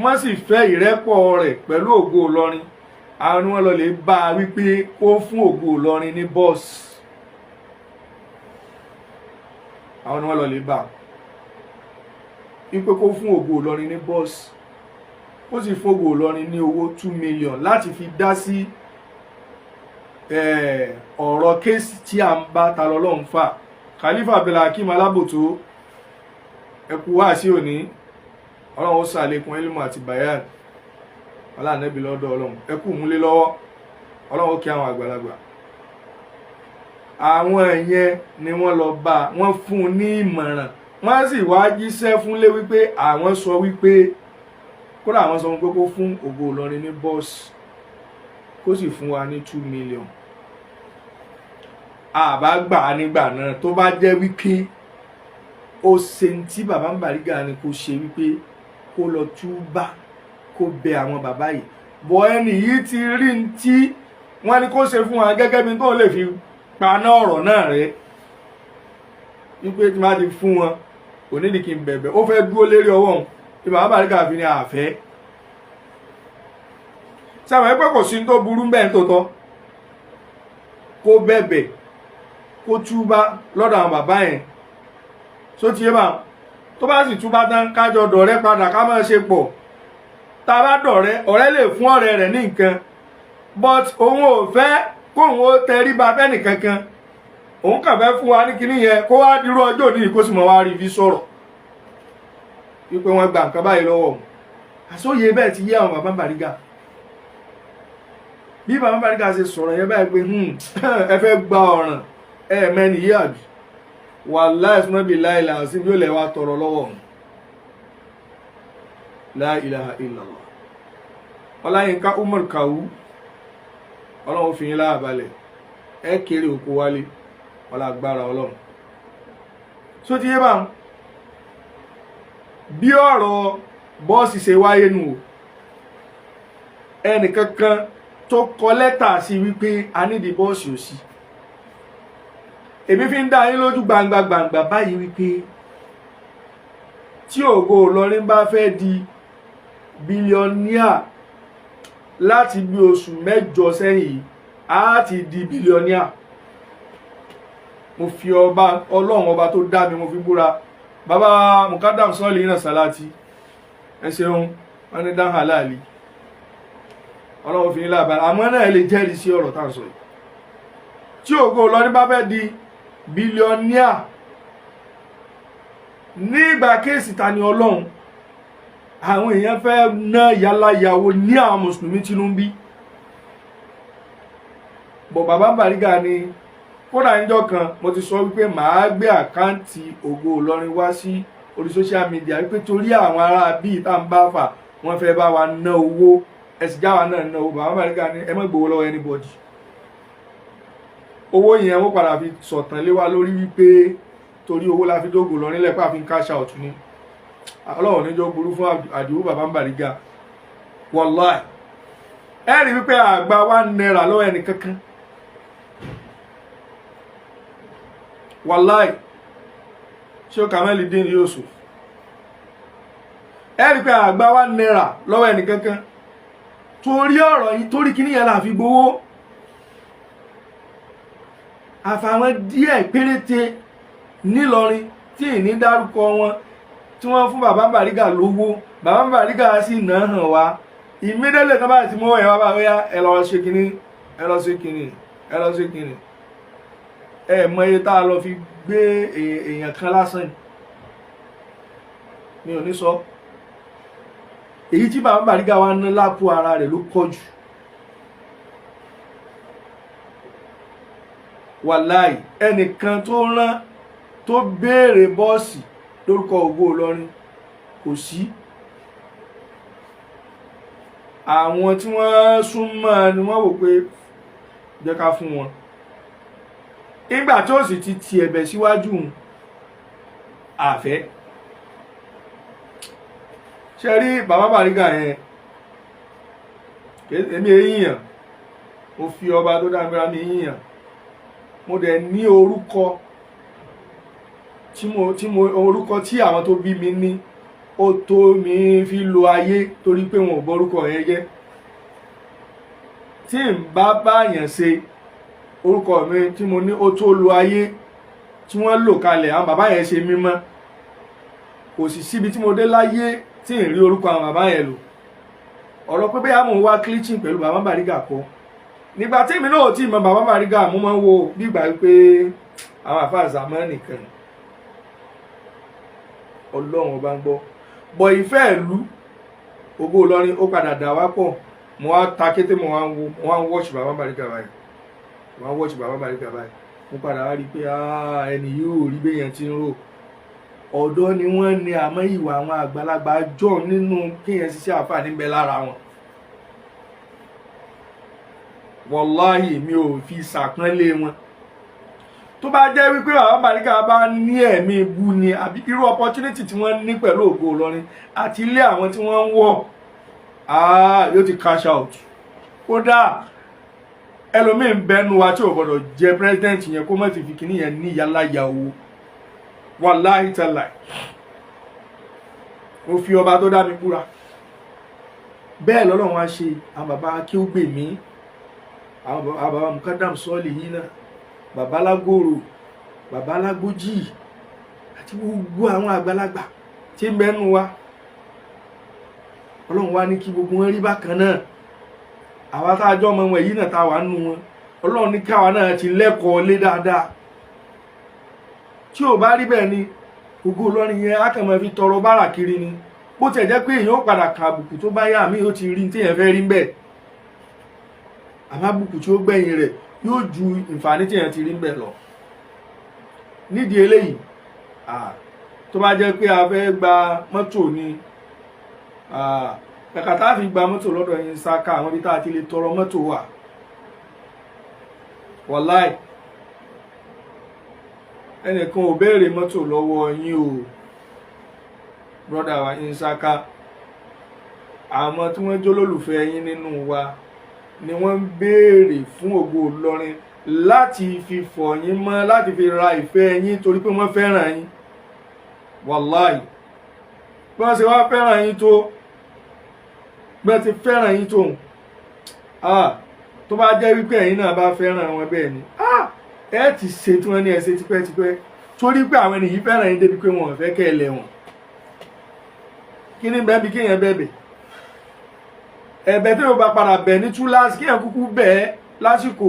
wọ́n sì fẹ́ ìrẹ́pọ̀ rẹ̀ pẹ̀lú Ògo Ìlọrin àwọn ni wọ́n lọ lè bá wípé kó fún Ògo Ìlọrin ní bọ́ọ̀sì àwọn ni wọ́n lọ lè bá wípé kó fún Ògo Ìlọrin ní bọ́ọ̀sì ó sì fún Ògo Ìlọrin ní owó 2 million láti fi dá sí ọ̀rọ̀ kéèsì tí a ń bá ta lọ́lọ́run fà Khalifa Abdulhakeem Alábòtó ẹkú wá sí òní ọlọ́run ó sàlékún ilmu àti bayan ọlọ́ànẹ́bí lọ́dọ̀ ọlọ́run ẹkú múlé lọ́wọ́ ọlọ́run ó kí àwọn àgbàlagbà àwọn ẹ̀yẹn ni wọ́n lọ bá wọ́n fún un ní ìmọ̀ràn wọ́n sì wá jíṣẹ́ fúnlé wípé àwọn sọ wípé kódà àwọn sọ wípé kó fún Ògo Ìlọrin ní bọ́ọ̀sì kó sì fún wa ní 2 million àbá gbà á nígbà náà tó bá jẹ́ wípé ó ṣe tí bàbá Alubarika ni kó ṣe wípé kó lọ túbá kó bẹ àwọn bàbá yìí bọ́ ẹni yìí ti rí tí wọ́n ní kó ṣe fún wa gẹ́gẹ́ bí tó lè fi paná ọ̀rọ̀ náà rẹ̀ wípé tí wọ́n ti fún wọn kò nídìí kí n bẹ̀bẹ̀ ó fẹ́ dúró lérí ọwọ́ òun tí bàbá Alubarika fi ní àfẹ́ sáwọn ẹgbẹ́ kò sí tó burú bẹ́ẹ̀ tó tọ́ kó bẹ̀bẹ̀ kó túbá lọ́dọ̀ àwọn bàbá yẹn só ti yé bá tó bá sì túbá tán kájọ dọ̀rẹ́ padà ká máa ṣe pọ̀ tá a bá dọ̀rẹ́ ọ̀rẹ́ lè fún ọ̀rẹ́ rẹ̀ ní nǹkan but òun ò fẹ́ kóun ó tẹríba fẹ́nì kankan òun kàn fẹ́ fún wa ní kinní yẹn kó wá dirú ọjọ́ òní kó sì mọ̀ wá rí fi sọ̀rọ̀ wípé wọ́n gba nǹkan báyìí lọ́wọ́ òun àsóyè bẹ́ẹ̀ ti yé àwọn bàbá Alubarika bí bàbá Alubarika ṣe sọ̀rọ̀ yẹn báyìí pé ẹ fẹ́ gba ọ̀ràn mẹ́ni yí àbí wàláhì ìsúnmọ́bí láìláà sí bí ó lẹ̀ wá tọrọ lọ́wọ́ òun la ilaha illallah Ọláyínká Umar Kawu ọlọ́run fi yín láàbalẹ̀ ẹ kéré òkú wálé ọlágbára ọlọ́run só ti yé bá bí ọ̀rọ̀ bọ́ọ̀sì ṣe wáyé nù ẹnìkankan tó kọ lẹ́tà sí wípé a nídìí bọ́ọ̀sì ò sí èmi fi ń dá yín lójú gbangba báyìí wípé tí Ògo Ìlọrin bá fẹ́ di bílíọ̀níà láti bí oṣù 8 sẹ́yìn á ti di bílíọ̀níà mo fi ọlọ́run ọba tó dá mi mo fi búra bàbá Mukadam sọ́ọ̀lì iná sàláàtì ẹ ṣeun wọn ní dáhùn aláàlì ọlọ́run fi ní lábàá àmọ́ náà lè jẹ́rìí sí ọ̀rọ̀ tá à ń sọ yìí tí Ògo Ìlọrin bá fẹ́ di bílíọ̀níà nígbà kéèsì ta ni ọlọ́run àwọn èèyàn fẹ́ ná yàláyàwó ní àwọn mùsùlùmí Tinubu bọ̀ bàbá Alubarika ni kódà níjọ́ kan mo ti sọ wípé màá gbé àkáǹtì Ògo Ìlọrin wá sí orí social media wípé torí àwọn ará bíi tá ń bá fà wọ́n fẹ́ bá wa ná owó ẹ̀sìn jáwa náà ná owó bàbá Alubarika ni ẹ má gbowó lọ́wọ́ anybody owó yẹn wọ́n padà fi sọ̀tàn lé wa lórí wípé torí owó la fi dógò Ìlọrin lẹ́pà fi ń cash out ni Ọlọ́run ní jọ burú fún Àdìó bàbá Bàrígà wallahi ẹ rí wípé àgbà ₦1 lọ́wọ́ ẹni kankan wallahi ṣé o Kamali dín Yusuf ẹ rí pé àgbà ₦1 lọ́wọ́ ẹni kankan torí ọ̀rọ̀ yìí torí kíní yẹn la fi gbowó àfàwọn díẹ̀ péréte nílọrin tí ìní dárúkọ wọn tí wọ́n fún bàbá Bàrígà lówó bàbá Bàrígà sì ná hàn wá ìmídẹ́lẹ̀ kan báyìí tí mo wọ̀ bá bóyá ẹ lọ ṣe kíní ẹ lọ ṣe kíní ẹ lọ ṣe kíní ẹ mọ iye tá a lọ fi gbé èèyàn kan lásán mi ò ní sọ èyí tí bàbá Bàrígà wá ná lápò ara rẹ̀ ló pọ̀ jù wàláì ẹnìkan tó rán tó béèrè bọ́ọ̀sì lórúkọ Ògo Ìlọrin kò sí àwọn tí wọ́n súnmọ́ ni wọ́n wò pé jẹ́ ká fún wọn nígbà tí ó sì ti ti ẹ̀bẹ̀ síwájú àfẹ́ ṣe rí bàbá Bàrígà yẹn èmi èyíyàn mo fi ọba tó dágbéra mi yíyàn mo dẹ̀ ní orúkọ orúkọ tí àwọn tó bí mi ní ó tó mi fi lo ayé torí pé wọn ò borúkọ yẹn jẹ́ tí n bá báyàn ṣe orúkọ mi tí mo ní ó tó lo ayé tí wọ́n lò kalẹ̀ àwọn bàbá yẹn ṣe mímọ́ kò sì síbi tí mo dé láyé tí n rí orúkọ àwọn bàbá yẹn lò ọ̀rọ̀ pé bẹ́ẹ̀ mo wá clinching pẹ̀lú bàbá Bàrígà kọ́ nígbà tí èmi náà ò tí ì mọ bàbá Bàrígà mo máa ń wo bí ìgbà pé àwọn àfáà Zamani nìkan Ọlọ́run ọba ń gbọ́ bọ̀ ìfẹ́ ìlú Ògo Ìlọrin ó padà dà wá pọ̀ mo wá ta kété mo wá ń wọ́ọ̀ṣì bàbá Bàrígà báyìí mo padà wá rí i pé ẹni yóò rí béèyàn ti ń rò ọ̀dọ́ ni wọ́n ní àmọ́ ìwà àwọn àgbàlagbà jọ nínú kéèyàn ṣiṣẹ́ àǹfààní ń bẹ lára wọn wàláhì mi ò fi ṣàpọ́nlé wọn tó bá jẹ́ wípé bàbá Bàrígà bá ní ẹ̀mí ibu ni àbí irú opportunity tí wọ́n ní pẹ̀lú Ògo Ìlọrin àti ilé àwọn tí wọ́n ń wọ̀ yóò ti cash out kódà ẹlòmíín bẹnu wa tí ò gbọdọ̀ jẹ president yẹn kó má ti fi kíní yẹn ní yálàyà owó wàláhì tàláì mo fi ọba tó dá mi búra bẹ́ẹ̀ lọ́lọ́run wá ṣe àwọn bàbá kí ó gbè mí àwọn bàbá Mukadam sọ́ọ̀lì yìí náà bàbá Lágòrò bàbá Lágbójì àti gbogbo àwọn àgbàlagbà tí ń bẹnu wa Ọlọ́run wá ní kí gbogbo wọn rí bákan náà àwa tá a jọ ọmọ wọn yìí náà tá a wà nù wọn Ọlọ́run ní káwa náà ti lẹ́kọ̀ọ́ lé dáadáa tí ò bá rí bẹ́ẹ̀ ni Ògo Ìlọrin yẹn á kàn máa fi tọrọ bárà kiri ni bó tiẹ̀ jẹ́ pé èèyàn ó padà ka àbùkù tó bá yá mi ó ti rí téèyàn fẹ́ rí ń bẹ̀ àmọ́ àbùkù tí ó gbẹ̀yìn rẹ̀ yóò ju ìfàní téèyàn ti rí ń bẹ̀ lọ nídìí eléyìí tó bá jẹ́ pé a fẹ́ gba mọ́tò ni kàkà tá a fi gba mọ́tò lọ́dọ̀ yín sáká àwọn ibi tá a ti lè tọrọ mọ́tò wà wàláì ẹnìkan ò béèrè mọ́tò lọ́wọ́ yín o brọ́dà wa yín sáká àwọn tí wọ́n jólólùfẹ́ yín nínú wa ni wọ́n ń béèrè fún Ògo Ìlọrin láti fi fọ̀ yín mọ́ láti fi ra ìfẹ́ yín torí pé wọ́n fẹ́ràn yín wàláì bí wọ́n ṣe wá fẹ́ràn yín tó bẹ́ẹ̀ ti fẹ́ràn yín tó tó bá jẹ́ wípé ẹ̀yin náà bá fẹ́ràn wọn bẹ́ẹ̀ ni ẹ ti ṣe tí wọ́n ní ẹ ṣe tipẹ́tipẹ́ torí pé àwọn ènìyàn fẹ́ràn yín débi pé wọn ò fẹ́ kẹ́ ẹ lẹ́wọ̀n kí ni bẹ́ẹ̀ bí kéèyàn bẹ̀bẹ̀ ẹ̀bẹ̀ tí yóò bá padà bẹ̀ ní túláàsì kéèyàn kúkú bẹ̀ lásìkò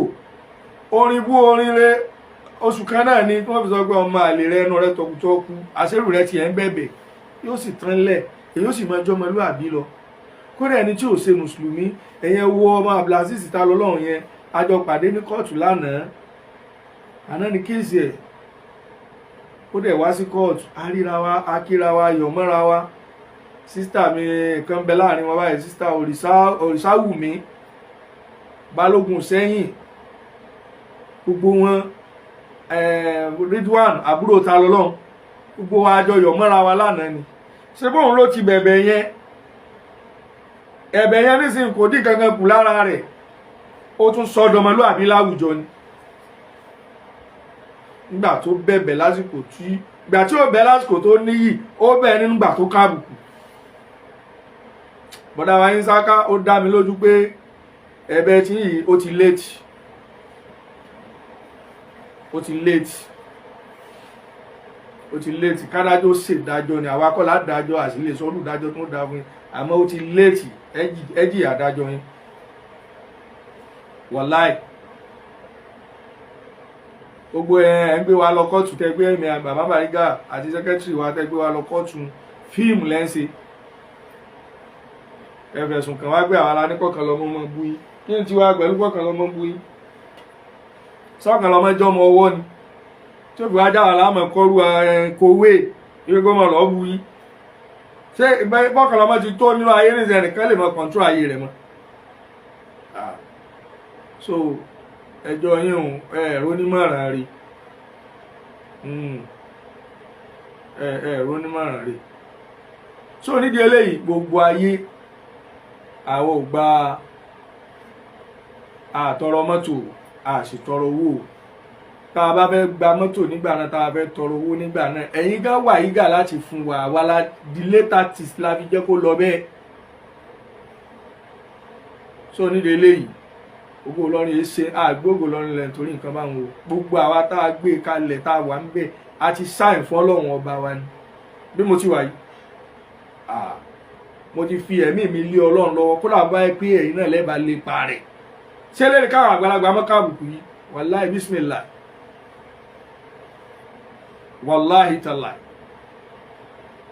orin bú orin rẹ oṣù kan náà ni wọ́n fi sọ pé ọmọ àlè rẹ ẹnu rẹ tọkùtọkù àṣẹrù rẹ tiẹ̀ ń bẹ̀bẹ̀ yóò sì tán lẹ̀ èyí ó sì máa jọmọ lúàbí lọ kódà ẹni tí ò ṣe mùsùlùmí ẹ̀yẹn wo ọmọ Abdulaziz ta lọ́lọ́run yẹn a jọ pàdé ní kóòtù lánàá àná ni kéèsì ẹ̀ ó dẹ̀ wá sí kóòtù aríra wa akíra wa yọ̀ mọ́ra wa sísítà mi kan bẹ láàrin wọn báyìí sísítà Òrìṣàwùmí Balógun Sẹ́yìn gbogbo wọn Ridwan àbúrò ta lọ́lọ́run gbogbo wa jọ yọ̀ mọ́ra wa lánàá ni ṣé bóun ló ti bẹ̀bẹ̀ yẹn ẹ̀bẹ̀ yẹn nísìnyí kò dín kankan kù lára rẹ̀ ó tún sọdọmọlúàbí láwùjọ ni nígbà tó bẹ̀bẹ̀ lásìkò tí ìgbà tí ó bẹ̀ lásìkò tó níyì ó bẹ̀ nígbà tó kábùkù bọ́dá wa yín sáká ó dá mi lójú pé ẹ̀bẹ̀ tí yìí ó ti léètì kádájọ́ ṣèdájọ́ ni àwa kọ́ ládájọ́ àsìlè sọ olùdájọ́ tó dá fún yín àmọ́ ó ti léètì ẹjì àdájọ́ yín wàláì gbogbo ẹ̀ ń gbé wa lọ kóòtù tẹgbẹ́ ẹ̀mí bàbá Bàrígà àti sẹ́kẹ́tìrì wa tẹgbẹ́ wa lọ kóòtù fíìmù lẹ́ńsẹ̀ ẹ̀fẹ̀sùn kan wá gbé àwọn aláníkọ̀ọ̀kan lọ́mọ mọ́ bú yín kí ni tí wàá pẹ̀lú kọ̀ọ̀kan lọ́mọ bú yín sọ́kàn lọ́mọ ẹjọ́ ọmọ ọwọ́ ni tí ó fi wá jáwà láàmú kọrú kòwé ìgbégbó mọ̀ lọ́ bú yín ṣé bọ́kàn lọ́mọ ti tó nínú ayé nìyẹn nìkan lè mọ kọ̀ǹtúrò ayé rẹ̀ mọ́ so ẹjọ́ yín o ẹ̀rọ onímọ̀ràn rí ẹ̀rọ onímọ̀ràn rí so nídìí eléyìí gbogbo ayé àwọn ò gba àtọrọ mọ́tò àṣìtọrọ owó tá a bá fẹ́ gba mọ́tò nígbà náà tá a fẹ́ tọrọ owó nígbà náà ẹ̀yin gan wà yígà láti fún wa wà lá di later tis la fi jẹ́ kó lọ bẹ́ẹ̀ so nídìí eléyìí Ògo Ìlọrin yìí ṣe àgbé Ògo Ìlọrin lẹ̀ nítorí nǹkan báwọn o gbogbo àwa tá a gbé kalẹ̀ tá a wà ń bẹ̀ a ti sáìn fún Ọlọ́run ọba wa ni bí mo ti wà yìí mo ti fi ẹ̀mí mi lé Ọlọ́run lọ́wọ́ kódà bá yẹ pé ẹ̀yin náà lẹ́bàá lè pa rẹ̀ ṣé lẹ́nu káwọn àgbàlagbà mọ́ká àbùkù yìí wàláì bísímìlà wàláì tàlà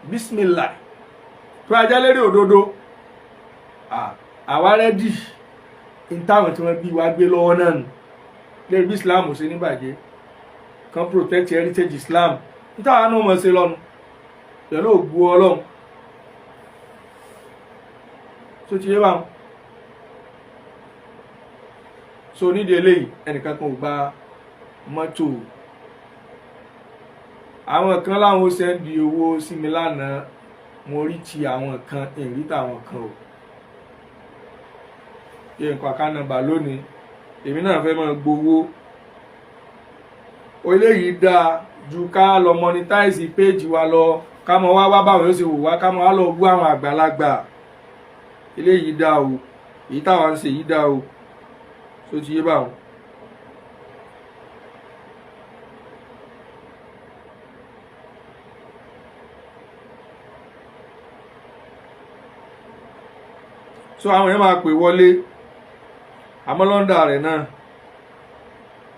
bísímìlà tó ajá lérí òdodo àwa rẹ́dì ìtàwọn tí wọ́n bí wá gbé lọ́wọ́ náà nù lẹ́yìn bí Islam ò ṣe níbàjẹ́ kan protect heritage Islam ìtàwọn náà mọ̀ ṣe lọ́nu pẹ̀lú ògbó Ọlọ́run tó ti yé bá wọn so nídìí eléyìí ẹnìkan kan ò gba mọ́tò àwọn kan láwọn ó sẹ́ndì owó sí mi lánàá mo rí ti àwọn kan èrí tàwọn kan ò yẹ nǹkan àká nọ́mbà lónìí èmi náà fẹ́ máa gbowó eléyìí dáa ju ká lọ monetize page wa lọ ká mọ wá báwọn yóò ṣe wò wá ká mọ wá lọ bú àwọn àgbàlagbà eléyìí dáa o èyí táwọn ń ṣe yìí dáa o tó ti yé báwọn. so àwọn èèyàn máa pè wọlé àmọ́ lọ́ndà rẹ̀ náà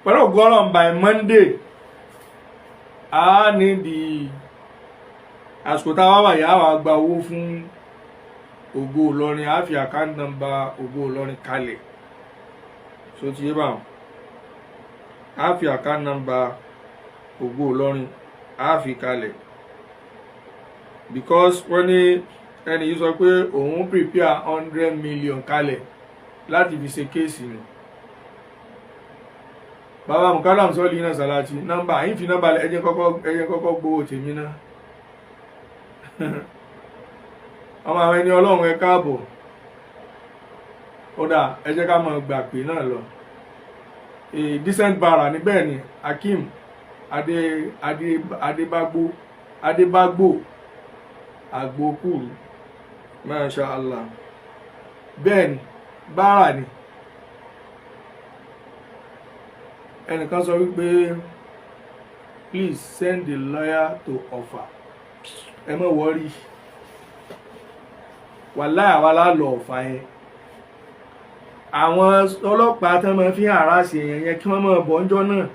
pẹ̀lú ògbọ́rọ̀ by Monday a ní di àsìkò táwa wà yà wà gba owó fún Ògo Ìlọrin a fi account number Ògo Ìlọrin kalẹ̀ so ti yé báwọn a fi account number Ògo Ìlọrin a fi kalẹ̀ because wọ́n ní ẹni yìí sọ pé òun prepare 100 million kalẹ̀ láti fi ṣe kéèsì ni bàbá Mukalam sọ́ọ̀lì náà Sàláàtì nọ́mbà yìí fi nọ́mbà ẹjẹ́ kọ́kọ́ gbowó tèmi náà ọmọ àwọn ẹni Ọlọ́run ẹ káàbọ̀ ó dà ẹjẹ́ ká máa gbà pé náà lọ decent bara níbẹ̀ ni Akeem Adébágbó Agbókùrú Masha Allah bẹ́ẹ̀ ni bára ni ẹnìkan sọ wípé please send the lawyer to offer ẹ má wọrí wàláhì àwa lálọ ọ̀fà yẹn àwọn ọlọ́pàá tán máa fi hàrásì èèyàn yẹn kí wọ́n máa bọ̀ ńjọ́ náà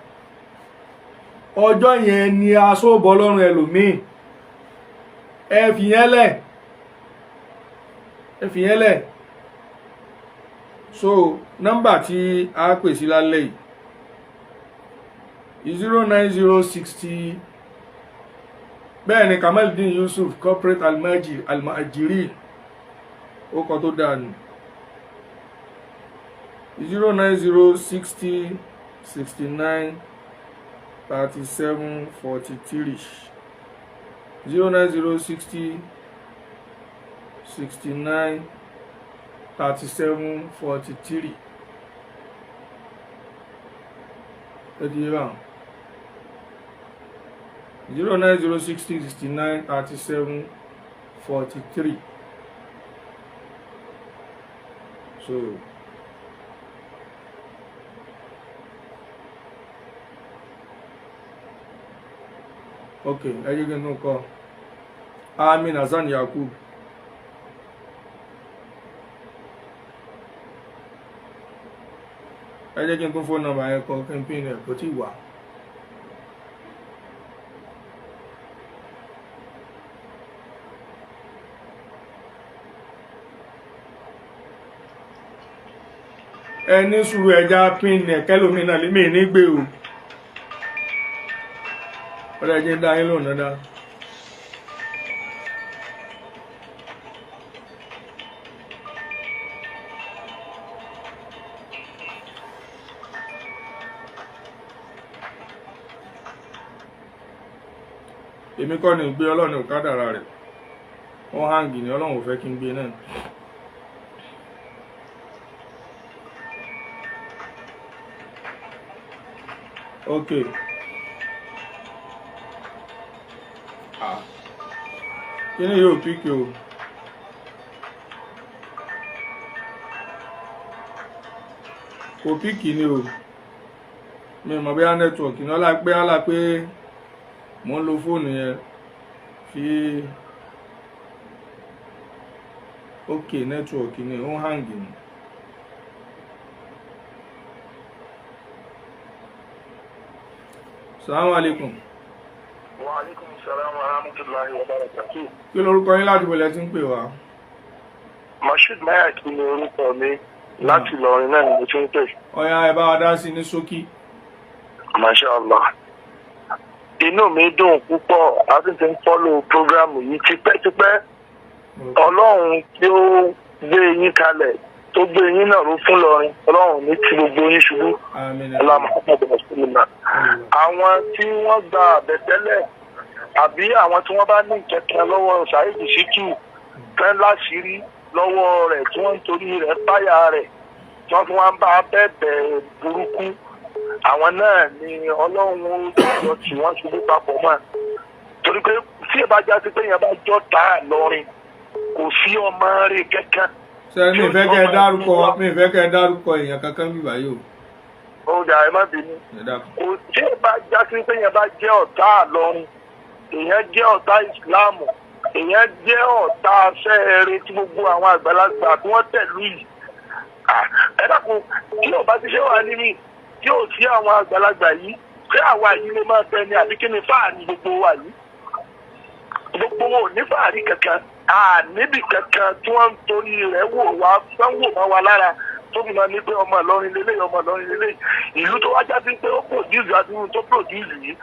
ọjọ́ yẹn ni aṣọ bọ́ lọ́rùn ẹlòmíì ẹ fìyẹn lẹ̀ so nọ́mbà tí a pè sí lálẹ́ yìí 09060 bẹ́ẹ̀ ni Kamaldeen Yusuf corporate almajiri ó kọ tó dáa nù 09060 69 37 43 09060 69 37 43. Edi ba 09060 69 37 43. So okay, are you going to call? Amin Azan Yakub. Ẹ jẹ́ kí n tún fóònù nọ́mbà yẹn kọ campaign ẹ̀ kò tí wà. Ẹni sùúrù ẹja pín ẹ̀ kẹ́lòmínà lè mí ní gbé o. Ọ̀rẹ́ jẹ́ dá yín lóhùn dáadáa. Èmi kọ́ ni gbé Ọlọ́run kádàrá rẹ̀. Wọ́n hangi ni Ọlọ́run ò fẹ́ kí n gbé náà. Okay. Kí ni yóò píkì o? Kò píkì ni o. Mi mọ̀ bí á nẹ́tíwọ̀kì ní ọlá pé mo ń lo fóònù yẹn fi okay nẹ́tíwọ̀kì ni ó ń hangi ni. Assalamu alaikum. Wa alaikum salam wa rahmatullahi wa barakatuh. Kí lorúkọ yín láti bọ̀lẹ̀ tí ń pè wá? Mashood Mayaki ni orúkọ mi láti Ìlọrin náà ni mo ti ń pè. Ọya ẹ bá wa dá sí ní ṣókí. Masha Allah. Inú mi dùn púpọ̀ láti ti ń fọ́lò prógrámù yìí tipẹ́tipẹ́. Ọlọ́run tí ó gbé yín kalẹ̀ tó gbé yín náà ló fún lọrin. Ọlọ́run ní tí gbogbo yín ṣubú. Àwọn tí wọ́n gba àbẹ̀tẹ́lẹ̀ àbí àwọn tí wọ́n bá ní ìkẹ̀kẹ́ lọ́wọ́ Saheed Shittu fẹ́ láṣìírí lọ́wọ́ rẹ̀ tí wọ́n ń torí rẹ̀ páyà rẹ̀ tí wọ́n fi wá ń bá bẹ̀bẹ̀ burúkú àwọn náà ni Ọlọ́run ó tí wọ́n ṣubú papọ̀ mọ́ torí pé tí ìbájá sí pé yẹn bá jọ tá a lọrin kò sí ọmọ rẹ̀ kankan. Ṣé mi fẹ́ kẹ́ dárúkọ èèyàn kankan bí báyìí o. Ó dà ẹ má bínú. Kò tí ìbájá sí pé yẹn bá jẹ́ ọ̀tá àlọrin èèyàn jẹ́ ọ̀tá ìsìláàmù èèyàn jẹ́ ọ̀tá afẹ́rẹ́ tí gbogbo àwọn àgbàlagbà tí wọ́n tẹ̀lú yìí. Ẹ dákun tí ò bá ti ṣe wà níbi tí ò sí àwọn àgbàlagbà yìí ṣé àwa yìí lè máa tẹ ni àbí kí ni fáàrí gbogbo wa yìí. Gbogbo wọn ò ní fáàrí kankan níbi kankan tí wọ́n ń torí rẹ̀ wò wá wọ́n wò mọ́ wa lára tó fi máa ní pé ọmọ Ìlọrin lélẹ́yìn ọmọ Ìlọrin lélẹ́yìn ìlú tó wájá sí pé ó pòdúsì àdúrú tó pòdúsì yìí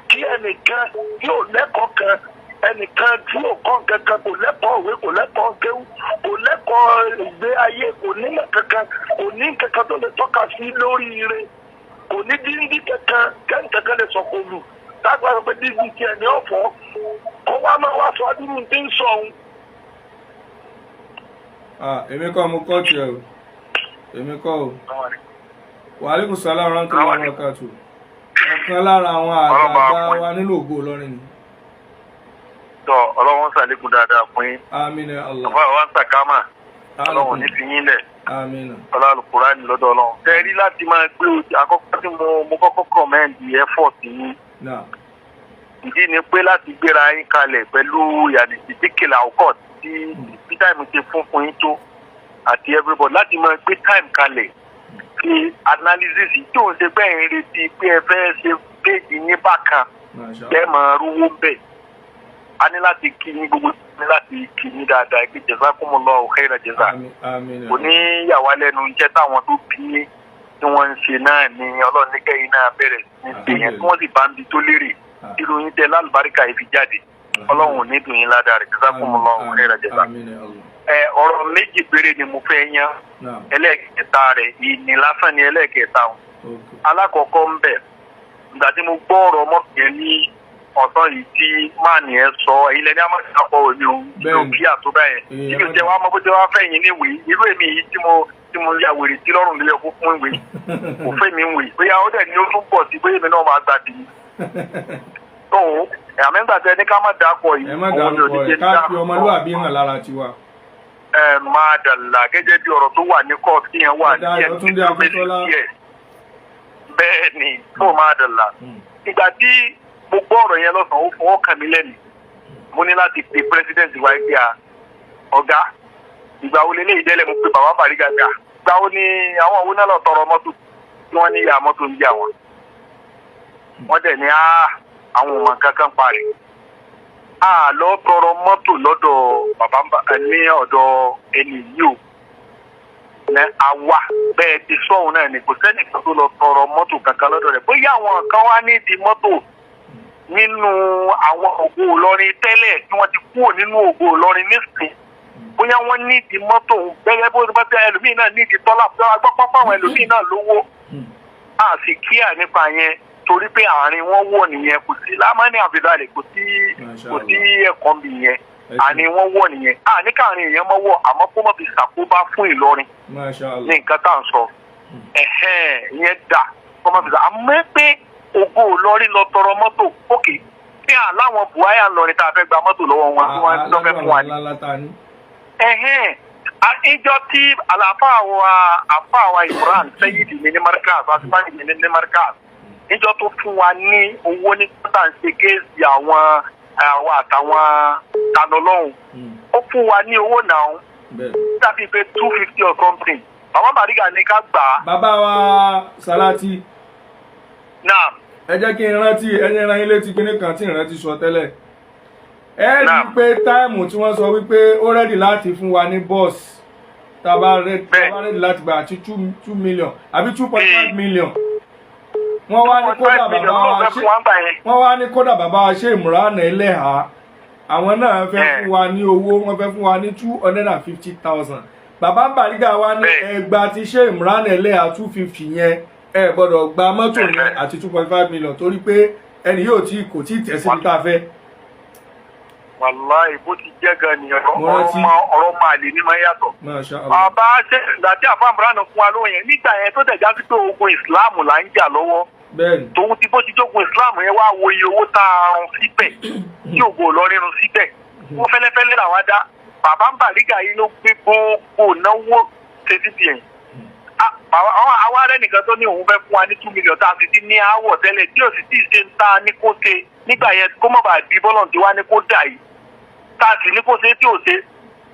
kí ẹnìkan yóò lẹ́kọ̀ọ́ kan ẹnìkan tí yóò kọ́ kankan kò lẹ́kọ̀ọ́ òwe kò lẹ́kọ̀ọ́ kéwú kò lẹ́kọ̀ọ́ ìgbé ayé kò ní kankan kò ní kankan tó lè tọ́ka sí lórí ire kò ní díndín kankan kẹ́ńkankan lè sọ̀kò lù lágbára pé díndín tiẹ̀ ní ọ̀fọ̀ kó wá máa wá sọ adúrú tí ń sọ òun. Èmi kọ́ mo kọ́ tiẹ̀ o. Èmi kọ́ o. Wa alaikum salaam wa rahmatullahi wa barakatuh. Ọ̀kan lára àwọn àgbààgbà wa nínú Ògo Ìlọrin ni. Tọ́ Ọlọ́run ṣàlékún dáadáa fún yín. Àmín ya Allah. Bàbá wa ń sàkámà. Ọlọ́run ní fi yín lẹ̀. Àmín. Al-Qur'an lọ́dọ̀ Ọlọ́run. Tẹ́ rí láti máa gbé àkọ́kọ́ tí mo kọ́kọ́ kọ̀mẹ́ǹdì effort yín. Ìdí ni pé láti gbéra yín kalẹ̀ pẹ̀lú ìdíkèlà ọkọ̀ tí táìmù ti fún yín tó àti everybody láti máa gbé time kalẹ̀ kí analysis tí òun ṣe bẹ́ẹ̀ ń retí pé ẹ fẹ́ ṣe péjì ní bákan bẹ́ẹ̀ máa rówó bẹ́ẹ̀ a ní láti kí ní gbogbo ní láti kí ní dáadáa pé jazakumullahu khairan jaza kò ní yàwá lẹ́nu iṣẹ́ táwọn tó bí tí wọ́n ń ṣe náà ni Ọlọ́run ní kẹ́yìn náà bẹ̀rẹ̀ ní ìyẹn tí wọ́n sì bá ń bi tó lérè ìròyìn tẹ lálùbáríkà yìí fi jáde Ọlọ́run ò ní dùn yín ládàá rẹ̀ jazakumullahu khairan jaza. Ọ̀rọ̀ méjì péré ni mo fẹ́ yan ẹlẹ́ẹ̀kẹta rẹ̀ ìní lásán ni ẹlẹ́ẹ̀kẹta o. Alákọ̀ọ́kọ́ ń bẹ̀ ìgbà tí mo gbọ́ ọ̀rọ̀ ọmọkùnrin ní ọ̀tọ̀ yìí tí máa nìyẹn sọ ilẹ̀ ní amáṣàpọ̀ òní o bí àtúbà yẹn ibi òjẹ́ wa mọ́ bó jẹ́ wá fẹ̀yìn níwèé irú èmi yìí tí mo ya wèrè tí lọ́rùn nílẹ̀ kó fún ìwé kò fẹ́ mi ń wè bóyá ó dẹ̀ ní ó tún pọ̀ sí bóyá èmi náà máa gbà dì í. tóun àmẹ́ńgbà tẹ ní ká má dàpọ̀ yìí òun ni òdìjẹ́ ní ká fi ọmọlúwàbí hàn lára tiwa. máa dàlà gẹ́gẹ́ bí ọ̀rọ̀ tó wà ní kóòtù tí yẹn wà ní ẹ̀ bẹ́ẹ̀ ni tó máa dàlà. ìgbà tí mo gbọ́ ọ̀rọ̀ yẹn lọ́sàn-án ó fọwọ́ kàn mí lẹ́nu mo ní láti pe pírẹsidẹ́ǹtì wa pé ọ̀gá ìgbà wo lélẹ́ ìdẹ́lẹ̀ mo pe bàbá Alubarika gbà ìgbà wo ni àwọn òun náà lọ tọrọ mọ́tò tí wọ́n ní ìyá mọ́tò ń jà wọ́n wọ́n dẹ̀ ní àwọn ọmọ kankan parí lọ tọrọ mọ́tò lọ́dọ̀ bàbá ní ọ̀dọ̀ ẹni yìí o ní àwa bẹ́ẹ̀ ti sọ́hun náà ni kò sẹ́nìkan tó lọ tọrọ mọ́tò kankan lọ́dọ̀ rẹ̀ bóyá àwọn kan wá ní ìdí mọ́tò nínú àwọn Ògo Ìlọrin tẹ́lẹ̀ tí wọ́n ti kúrò nínú Ògo Ìlọrin nísìnyí bóyá wọ́n ní ìdí mọ́tò gẹ́gẹ́ bó ti bá tẹ ẹlòmíì náà ní ìdí tọ́lá gbọ́pọ́ fáwọn ẹlòmíì náà lówó a sì kíyà nípa yẹn torí pé àárín wọn wọ̀ nìyẹn kò sí lámánì àbídàlẹ̀ kò sí ẹ̀kọ́ mi yẹn àárín wọn wọ̀ nìyẹn ní káàrin èèyàn mọ́ wọ̀ àmọ́ kó mọ̀ fi ṣàkóbá fún Ìlọrin ní nǹkan tá à ń sọ ìyẹn dà kó mọ̀ fi ṣàkóbá àmọ́ pé Ògo Ìlọrin lọ tọrọ mọ́tò òkè bí láwọn buhari Ìlọrin tá a fẹ́ gba mọ́tò lọ́wọ́ wọn tí wọ́n lọ́fẹ́ fún wa ní. ìjọ tí àfáàwà Ibrahim Saheed ní Markaz àtúbáyé ní Markaz níjọ tó fún wa ní owó ní kọ́tà ń ṣe géèsì àwọn àtàwọn tanọlọ́hùn ó fún wa ní owó náà dàbí pé 250 or something bàbá Alubarika ní ká gbà á. bàbá wa Salati. náà. ẹ jẹ́ kí n rántí ẹni ran ilé tí kíní kan tí ìrántí sọ tẹ́lẹ̀ ẹ rí i pé táìmù tí wọ́n sọ wípé ó rẹ́dì láti fún wa ní bọ́ọ̀sì tàbá rẹ́dì láti gbà àti 2 million àbí 2.5 million wọ́n wá ní kódà bàbá wa ṣe Imran Eleha àwọn náà fẹ́ fún wa ní owó wọ́n fẹ́ fún wa ní 250,000 bàbá Alubarika wa ní ẹgbà tí ṣe Imran Eleha 250 yẹn ẹ gbọ́dọ̀ gba mọ́tò yẹn àti 2.5 million torí pé ẹni yóò kò tí tẹ̀ síbi tá a fẹ́. wàláì bó ti jẹ́ gan ni ọ̀rọ̀ máa lè ní máa yàtọ̀. bàbá ṣe ìgbàtí àfáàmùránù fún wa lóhùn yẹn nígbà yẹn tó tẹ̀já sí pé ogun ìsìláàmù là ń jà lọ́wọ́. tòun ti bó ti jógun ìsìláàmù yẹn wá wo iye owó tá a run síbẹ̀ tí Ògo Ìlọrin run síbẹ̀ wọ́n fẹ́lẹ́fẹ́lẹ́ làwọn dá bàbá Alubarika yìí ló gbé gbogbo náwó ṣe síbi yẹn. àwọn ará nìkan tó ní òun fẹ́ fún wa ní 2 million tá a sì ti ní àwọ̀ tẹ́lẹ̀ tí ò sì tí ì ṣe ń ta ní kó ṣe nígbà yẹn kó má bàa di bọ́lọ̀ tí wá ní kó dà yìí tá a sì ní kó ṣe tí ò ṣe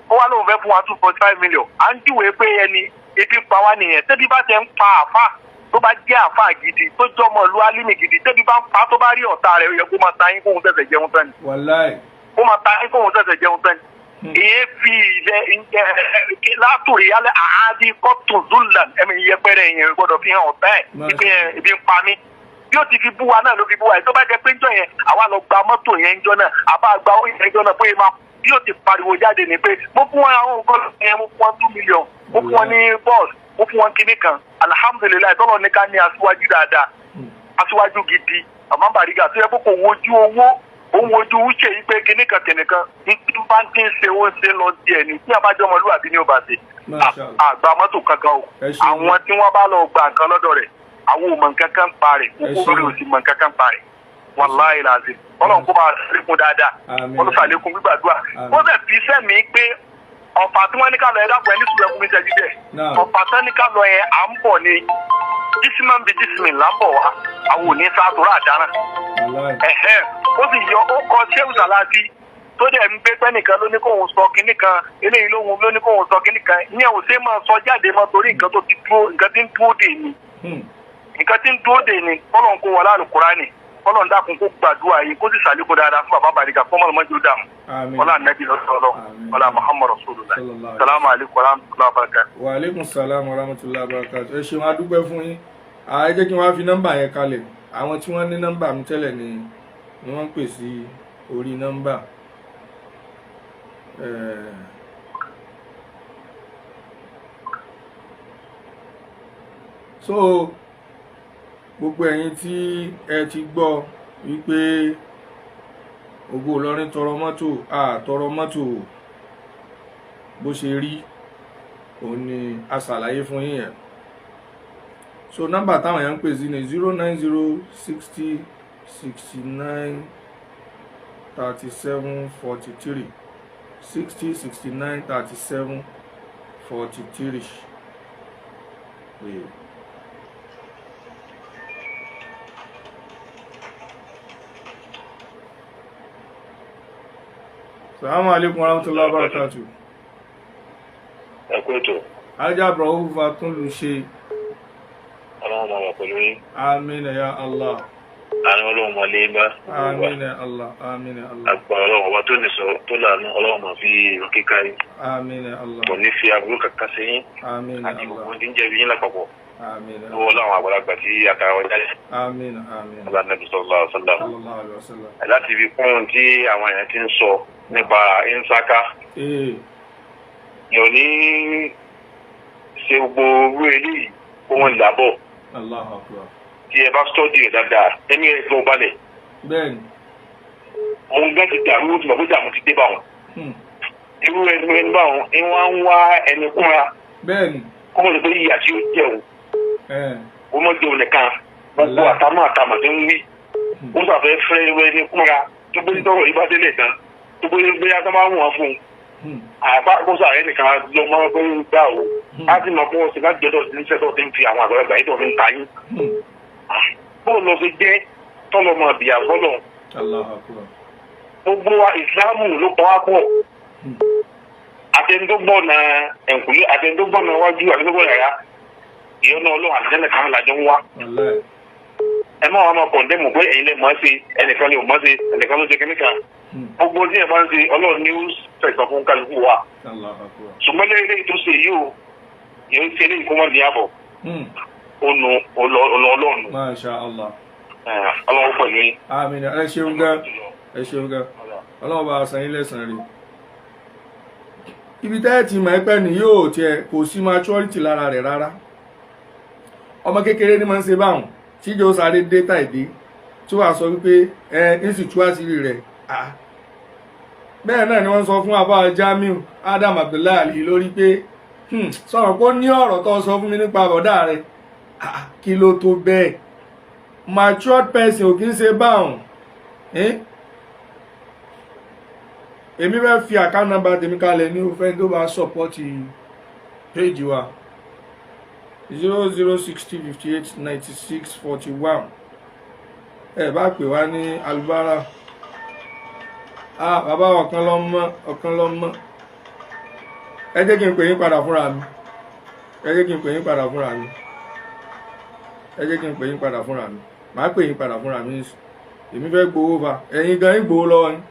ó wá lóun fẹ́ fún wa 2.5 million à ń júwèé pé ẹni ebi ń pa wá nìyẹn tẹ́bí bá tẹ ń pa àfà tó bá jẹ́ àfà gidi tó jọmọ ìlú alímì gidi tẹ́bí bá ń pa tó bá rí ọ̀tá rẹ̀ ó yẹ kó máa ta yín kóhun tẹ̀sẹ̀ jẹun tán ni. wàláì. kó máa ta yín kóhun tẹ̀sẹ̀ jẹun tán ni. ìyẹn fi ilẹ̀ látòrí alẹ́ àádí kọ́tù zulan ẹ̀mí yẹpẹrẹ yẹn gbọ́dọ̀ fi hàn ọ̀tá ẹ̀ ibi ń pa mí bí ó ti fi bú wa náà ló fi bú wa ẹ̀ tó bá jẹ́ pé ńjọ́ yẹn àwa lọ gba mọ́tò yẹn ńjọ́ náà àbá gba ó yẹn ńjọ́ náà bóyá máa bí ó ti pariwo jáde ní pé mo fún wọn àwọn nǹkan yẹn mo fún wọn 2 million mo fún wọn ní bọ́ọ̀sì mo fún wọn kinní kan alihamudulilayi tọ́lọ̀ ní ká ní aṣíwájú dáadáa aṣíwájú gidi àmọ́ Alubarika tó yẹ kó kò wojú owó òun wojú wúṣe yìí pé kinní kan kìnìkan ní bá ń tí ń ṣe ó ń ṣe lọ díẹ̀ ní tí abájọ́ ọmọlúwàbí ní ó bá ṣe àgbà mọ́tò kankan o àwọn tí wọ́n bá lọ gba nǹkan lọ́dọ̀ rẹ̀ àwọn ò mọ̀ nǹkan kan pa rẹ̀ kókó rẹ̀ ò sì mọ̀ nǹkan kan pa rẹ̀ wàláhì làzim Ọlọ́run kó máa ṣàlékún dáadáa wọ́n ló ṣàlékún gbígbàdúrà wọ́n bẹ̀ fi iṣẹ́ mi pé ọ̀pá tí wọ́n ní ká lọ yẹn dápọ̀ ẹni sùúrù ẹkún mi ṣe jíjẹ ọ̀pá tí wọ́n ní ká lọ yẹn à ń bọ̀ ní dísímán bíi dísímìn là ń bọ̀ wá àwọn ò ní sáàtúrà àdáná ó sì yọ ó kọ Shehu Salati tó dẹ̀ ń gbé pẹ́nìkan ló ní kóun sọ kinní kan eléyìí lóhun ló ní kóun sọ kinní kan ní ẹ̀ ò ṣe máa sọ jáde mọ́ torí nǹkan tó ti dúró nǹkan tí ń dúró dè ní nǹkan tí ń dúró dè ní Ọlọ́run kó wọlé Al-Kùránì Ọlọ́run dákun kó gbàdúrà yìí kó sì ṣàlékún dáadáa fún bàbá Alubarika kó mọ̀lọ́mọ́ jù dàmú ọlá nẹ́bí lọ́sọ̀ọ́lọ́ ọlá Muhammad Rasulullah salamu alaykum wa rahmatullahi wa barakatuh. wa aleykum salaam wa rahmatullahi wa barakatuh. ẹ ṣeun a dúpẹ́ fún yín ẹ jẹ́ kí wọ́n á fi nọ́mbà yẹn kalẹ̀ àwọn tí wọ́n ní nọ́mbà mi tẹ́lẹ̀ ni wọ́n ń pè sí orí nọ́mbà so gbogbo ẹ̀yin tí ẹ ti gbọ́ wípé Ogo Ilorin tọrọ mọ́tò tọrọ mọ́tò bó ṣe rí òun ni a ṣàlàyé fún yín yẹn. So nọ́mbà táwọn èèyàn ń pè sí ní 090 60 69 37 43 60 69 37 43. Assalamu alaikum warahmatullahi wabarakatuh. Ẹ̀kúrẹ́tò. Ajá Ibrahim Fatun lu ṣe. Ọlọ́run máa wà pẹ̀lú yín. Àmín ya Allah. Àánú Ọlọ́run máa lé bá. Àmín ya Allah. Àmín ya Allah. Àgbà Ọlọ́run ọba tó ní sọ tó láàánú Ọlọ́run máa fi kíkà yín. Àmín ya Allah. Kò ní fi aburú kankan sí yín. Àmín ya Àti Allah. gbogbo ní jẹ́ bí yín lápapọ̀. Àmín ya Allah. Lọ́wọ́ láwọn àgbàlagbà tí àtàrà wọn jáde. Àmín àmín. Ọlá Nàbí sallallahu alaihi wasallam. Sallallahu alaihi wasallam. Láti fi kún ohun tí àwọn èèyàn ti ń sọ nípa ìnsáká. Yóò ní ṣe gbogbo owó eléyìí kó wọ́n làbọ̀. Allahu Akbar. Tí ẹ bá sọ́ọ̀dì rẹ̀ dáadáa, ẹ̀mí ẹ̀ tó balẹ̀. Bẹ́ẹ̀ni. Mo ń gbẹ́ ti dàrú ó ti mọ̀ pé dààmú ti dé bá wọn. Irú ẹni bá wọn, wọ́n ń wá ẹni kúnra. Bẹ́ẹ̀ni. Kó mọ̀ lè pé ìyà tí ó jẹun. Ó mọ̀ jẹun nìkan. Gbogbo àtàmọ́ tó ń wí. Ó sàfẹ́ fẹ́ ẹni kúnra. Tó gbé tọrọ yìí bá délé tán. Tó gbé gbéyà tó máa ń wọ̀n fún un. Àbá kó sàrẹ́ nìkan lọ mọ́ pé ń gbà ó. Á sì mọ̀ pé wọ́n ti bá jẹ́dọ̀ sí sẹ́tọ̀ tí ń fi àwọn àgbàlagbà yìí tó fi ń ta yín. Bóun lọ fi jẹ́ tọ́lọ́mọ àbíyá fọ́lọ́. Allahu Akbar. Gbogbo wa ìsìlámù ló pa wá pọ̀. Àtẹnudọ́gbọ̀nà ẹ̀kúlé, àtẹnudọ́gbọ̀nà wájú, àtẹnudọ́gbọ̀nà yàrá. Ìyọ́nà Ọlọ́run àtẹnudọ́gbọ̀nà kan lájọ ń wá. Ẹ má wàá máa kọ̀ndẹ́mù pé ẹ̀yin lè mọ̀ ṣe, ẹnìkan lè mọ̀ ṣe, ẹnìkan ló ṣe kíníkà. Gbogbo tí ẹ bá ń ṣe Ọlọ́run ní fẹ̀sọ̀ fún kálukú wa. Ṣùgbọ́n lẹ́yìn tó ṣe yìí o, yóò ṣe eléyìí kó wọ́n ní àbọ̀. Onu Ọlọ́run. Masha Allah. Ọlọ́run pẹ̀lú yín. Àmín. Ẹ ṣeun gan. Ẹ ṣeun gan. Ọlọ́run bá san yín lẹ́san rí. Ibi tẹ́ẹ̀tì mọ̀ ẹ́pẹ́ ni yóò tiẹ̀ kò sí maturity lára rẹ̀ rárá. Ọmọ kékeré ní máa ń ṣe báwọn tíjọ́ sáré dé tàìdé tí wàá sọ wípé institute àṣírí rẹ̀. Bẹ́ẹ̀ náà ni wọ́n sọ fún àbá Jamiu Adam Abdullahi lórí pé sọ̀rọ̀ pé ó ní ọ̀rọ̀ tó sọ fún mi nípa bọ̀dá rẹ̀. Kí ló tó bẹ́ẹ̀? Matured person ò kí ń ṣe báwọn. Èmi fẹ́ fi account number tèmi kalẹ̀ ní òfin tó bá sọ́pọ́tì péjì wa 0060589641. Ẹ bá pè wá ní Alubarika. Bàbá ọ̀kan lọ́mọ. Ẹ jẹ́ kí n pè yín padà fúnra mi. Ẹ jẹ́ kí n pè yín padà fúnra mi. Màá pè yín padà fúnra mi. Èmi fẹ́ gbowó bá. Ẹ̀yin gan ń gbowó lọ́wọ́ yín.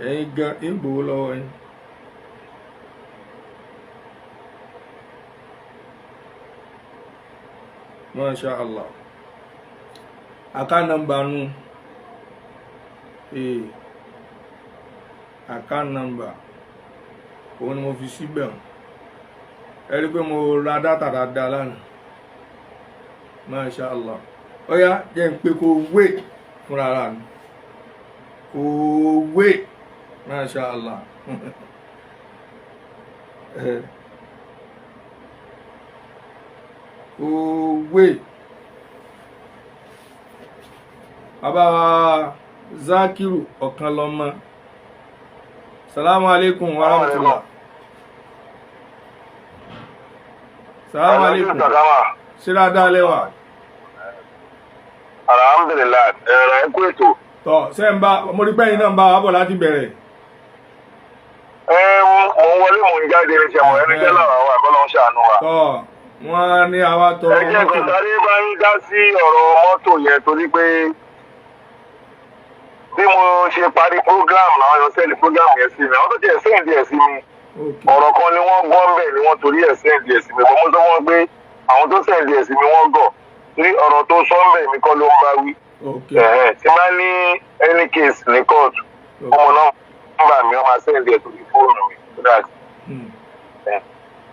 Ẹ̀yin gan ń gbowó lọ́wọ́ yín. Masha Allah. Account number nu. Account number. Òun ni mo fi síbẹ̀. Ẹ rí pé mo ra dátà dáadáa lánàá. Masha Allah. Ó yá jẹ́ n pé kó wé fúnra ara mi. Kó wé. Masha Allah. Kó wé. Bàbá Zakiru ọ̀kan lọ́mọ. Salamu alaikum wa rahmatullah. Salamu alaikum. Síra dálẹ́wà. Alhamdulillah, ẹ̀kú ètò. Tọ́ ṣé ń bá mo rí pẹ́yìn náà ń bá wa bọ̀ láti bẹ̀rẹ̀. Mo ń wọlé mò ń jáde ní ṣẹ̀wọ̀n ẹni jẹ́ láwọn àwọn àkọ́lọ́ ń ṣàánú wa. Tọ́ wọ́n ní àwa tọrọ mọ́tò. Ẹ jẹ́ kí sáré bá ń dá sí ọ̀rọ̀ mọ́tò yẹn torí pé bí mo ṣe parí program làwọn yóò sẹ́ẹ̀lì program yẹn sí mi. Àwọn tó ti ẹ̀ sẹ́ẹ̀dì ẹ̀ sí mi. Ọ̀rọ̀ kan ni wọ́n gbọ́ ń bẹ̀ ni wọ́n torí ẹ̀ sẹ́ẹ̀dì ẹ̀ sí mi. Mo sọ wọ́n pé àwọn tó sẹ́ẹ̀dì ẹ̀ sí mi wọ́n gọ̀. Ní ọ̀rọ̀ tó sọ ń bẹ̀ mi kọ́ ló ń bá wí. Tí máa ní any case ní kóòtù ọmọ náà ń bà mí ọmọ sẹ́ẹ̀dì ẹ̀ torí fóònù mi.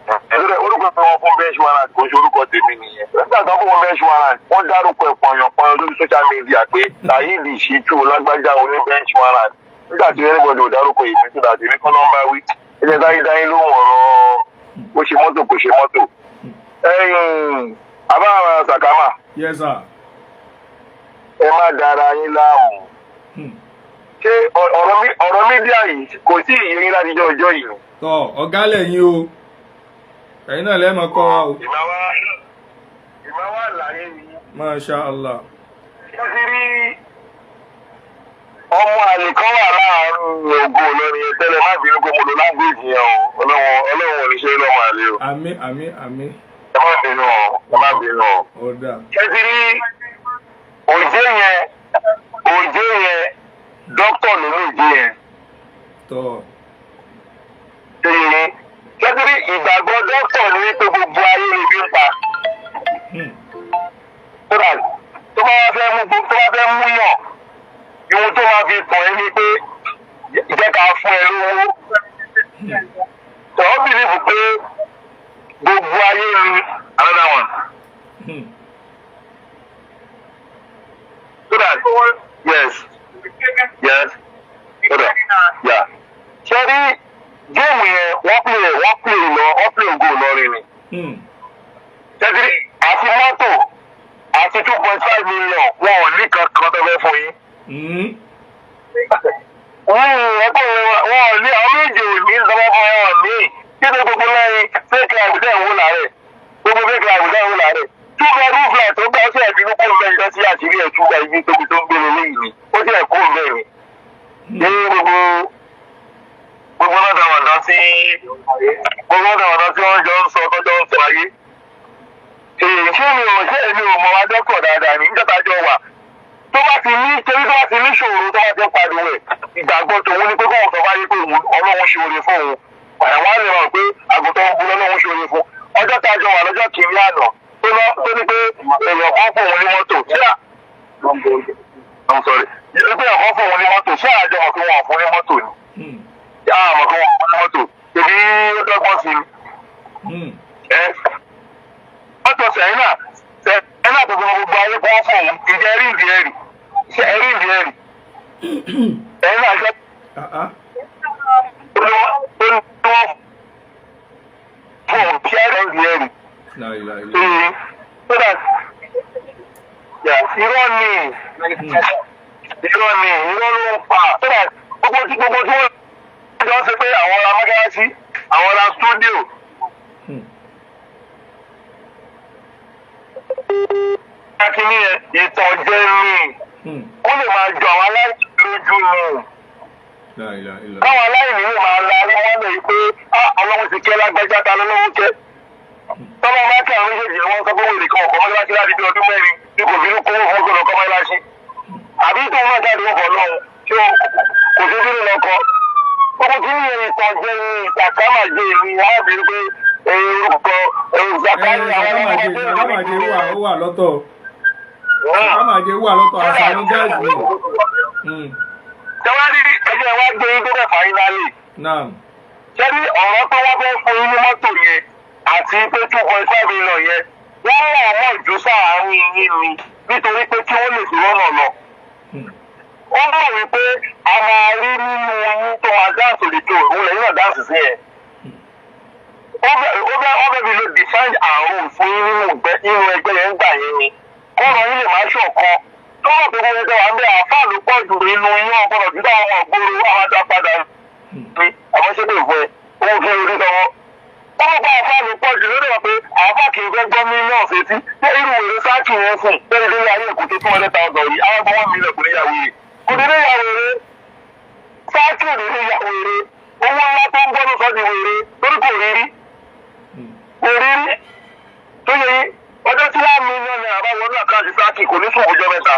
orúkọ tí wọ́n fún bench warrant kò ń ṣe orúkọ tèmi nìyẹn. nígbà tó fún wọn bench warrant wọ́n dárúkọ ẹ̀pọ̀nyàn kan lórí social media pé Saheed Shittu lágbájá oní bench warrant nígbà tí everybody ò dárúkọ èmi tó dàbí mi kọ́ ló ń bá wí ẹ̀jẹ̀ dáyédáyé ló ń wọ̀rọ̀ ó ṣe mọ́tò kò ṣe mọ́tò. àbá sàkámà. Yes sir. ẹ má dára yín láàmú. ṣé ọ̀rọ̀ mídíà yìí kò sí ìyẹn láti jọ ọjọ́ yìí. tọ́ ọ̀gá lẹ́yìn o ẹ̀yin náà lẹ́ẹ̀mọ́ kọ́ wa o. ìmáwá láyé yìí. Masha Allah. wọ́n ti rí ọmọ àlè kan wà láàárín Ògo Ìlọrin yẹn tẹ́lẹ̀ má bínú pé mo lo láńgbèjì yẹn o ọlọ́run ò ní ṣe lọ́mọ àlè o. àmín. ẹ má bínú ọ ẹ má bínú ọ. ṣé ti rí òjé yẹn dókítà ló ló òjé yẹn. tọ́. ṣé yìí ṣé ti rí ìgbàgbọ́ dókítà ní wípé gbogbo ayé lè fi ń pa. tó bá fẹ́ mú yàn ìwọ̀n tó máa fi tàn ẹ́ ní pé jẹ́ ká fún ẹ lówó. tọ́ bìlífù pé gbogbo ayé ni another one. so that yes so that yeah. ṣé rí géèmù yẹn wọ́n play Ògo Ìlọrin ni. ṣé rí àti mọ́tò àti 2.5 million wọn ò ní kankan tó fẹ́ fún yín. wọ́n ò ní àwọn méje ò ní ìjọba fún ẹ̀ wọ̀n ní kí ló gbogbo lẹ́yìn fake àgùdá ìwò làárẹ̀ gbogbo fake àgùdá ìwò làárẹ̀ 2 bedroom flat tó gbà sí ẹ̀bínú kó ń bẹ ìjọ sí àṣírí ẹ̀ túbà ibi tóbi tó ń gbére léyìí ni ó sì ẹ̀kọ́ ń bẹ̀rẹ̀ ní gbogbo lọ́dọ̀ọ̀dọ̀ tí wọ́n jọ ń sọ tọ́jọ́ ń sọ ayé. ṣé èmi ò mọ adẹ́kọ̀ọ́ dáadáa ní níjọba jọ wà tó bá ti ní ṣòro tó bá ti ń pariwo ẹ̀ ìgbàgbọ́ tòun ni pé kóun sọ wáyé pé Ọlọ́run ṣe oore fún òun àwọn á lè mọ̀ pé àgùntàn ń bu Ọlọ́run ṣe oore fún ọjọ́ tá a jọ wà lọ́jọ́ kìíní àná tó ní pé èèyàn kan fún òun ní mọ́tò ṣé èèyàn kan fún òun ní mọ́tò ṣé àjọ mọ̀ pé wọ́n fún ní mọ́tò ni mọ̀ pé wọ́n fún ní mọ́tò èmi ó dọ́gbọ́n sí i mọ́tò sẹ́yìn náà tó fi gbogbo ayé kọ́ fún òun ìjẹ́ rí ìdí ẹ̀rì ṣe ẹ̀rí ìdí ẹ̀rì ẹ̀yìn náà jẹ́ irọ́ ló ń pa gbogbo tí wọ́n jọ ń ṣe pé àwọn ará mọ́gárásí àwọn ará stúdíò. akíní yẹn ìtànjẹ ni ó lè máa jọ àwọn aláìsí lójú ni káwọn aláìní lè máa la rí wọn lè pé Ọlọ́run ti kẹ́ lágbájá ta lọ́wọ́ kẹ́ tọ́lọ́ máa kí àwọn méjèèjì wọn sọ pé wọ́n lè kọ́ ọkọ̀ mọ́láṣí láti bí ọdún mẹ́rin bí kò bínú kó wọ́n gbọ́dọ̀ kọ́ mọ́láṣí àbí tó wọn jáde wọn bọ̀ lọ́wọ́ tí kò sí bínú lọ́kọ́ gbogbo tí ní ìtànjẹ ni ìtàkámàjẹ ni wọ́n bí pé orúkọ ìzàkárí àwọn ó wà lọ́tọ̀ ìzàkámàjẹ wà lọ́tọ̀ àṣà ní gáàsì tẹ́wárí ẹgbẹ́ wa gbé yín tó bẹ̀ fàyínálì. ṣẹ́rí ọ̀rọ̀ tó wọ́n fẹ́ fún yín ní mọ́tò yẹn àti pé 2.5 million yẹn wọ́n rọ̀ ọmọ ìjó sáàárín yín ni nítorí pé kí wọ́n lè fi rọ́nà lọ. ó mọ̀ wípé a máa rí nínú yín tó máa dáàsì Looto òun lẹ́yìn náà dáàsì sí ẹ̀. ó fẹ́ fi lo define àrùn fún yín nínú ẹgbẹ́ yẹn ń gbà yín ni kọ́rọ̀ yín lè má ṣọ̀kan tọ́wọ́ pé gbogbo ẹgbẹ́ wa ń bẹ àáfàá ló pọ̀ jù nínú yín ọ̀pọ̀lọpọ̀ jù táwọn ọmọ ìgboro àwọn adá padà ní àwọn ṣẹ́gbẹ́ ìfẹ́ owó kí orí lọ́wọ́. wọ́n gba àáfàá ló pọ̀ jù lórí wọn pé àáfàá kì í fẹ́ gbọ́ mí náà fetí pé irú wèrè sáàkì wọn fún lórí lórí ayé èkó tó 200,000 yìí àwọn ọmọ 1 million kò ní yà wèrè. kò ní yà wèrè sáàkì ò ní yà wèrè owó ńlá tó ń gbọ́ ló sọ di wèrè torí kò rí rí tó yẹ yín ọjọ́ tí $1 million bá wọnú àkáǹtì sáàkì kò ní sùn ọjọ́ mẹ́ta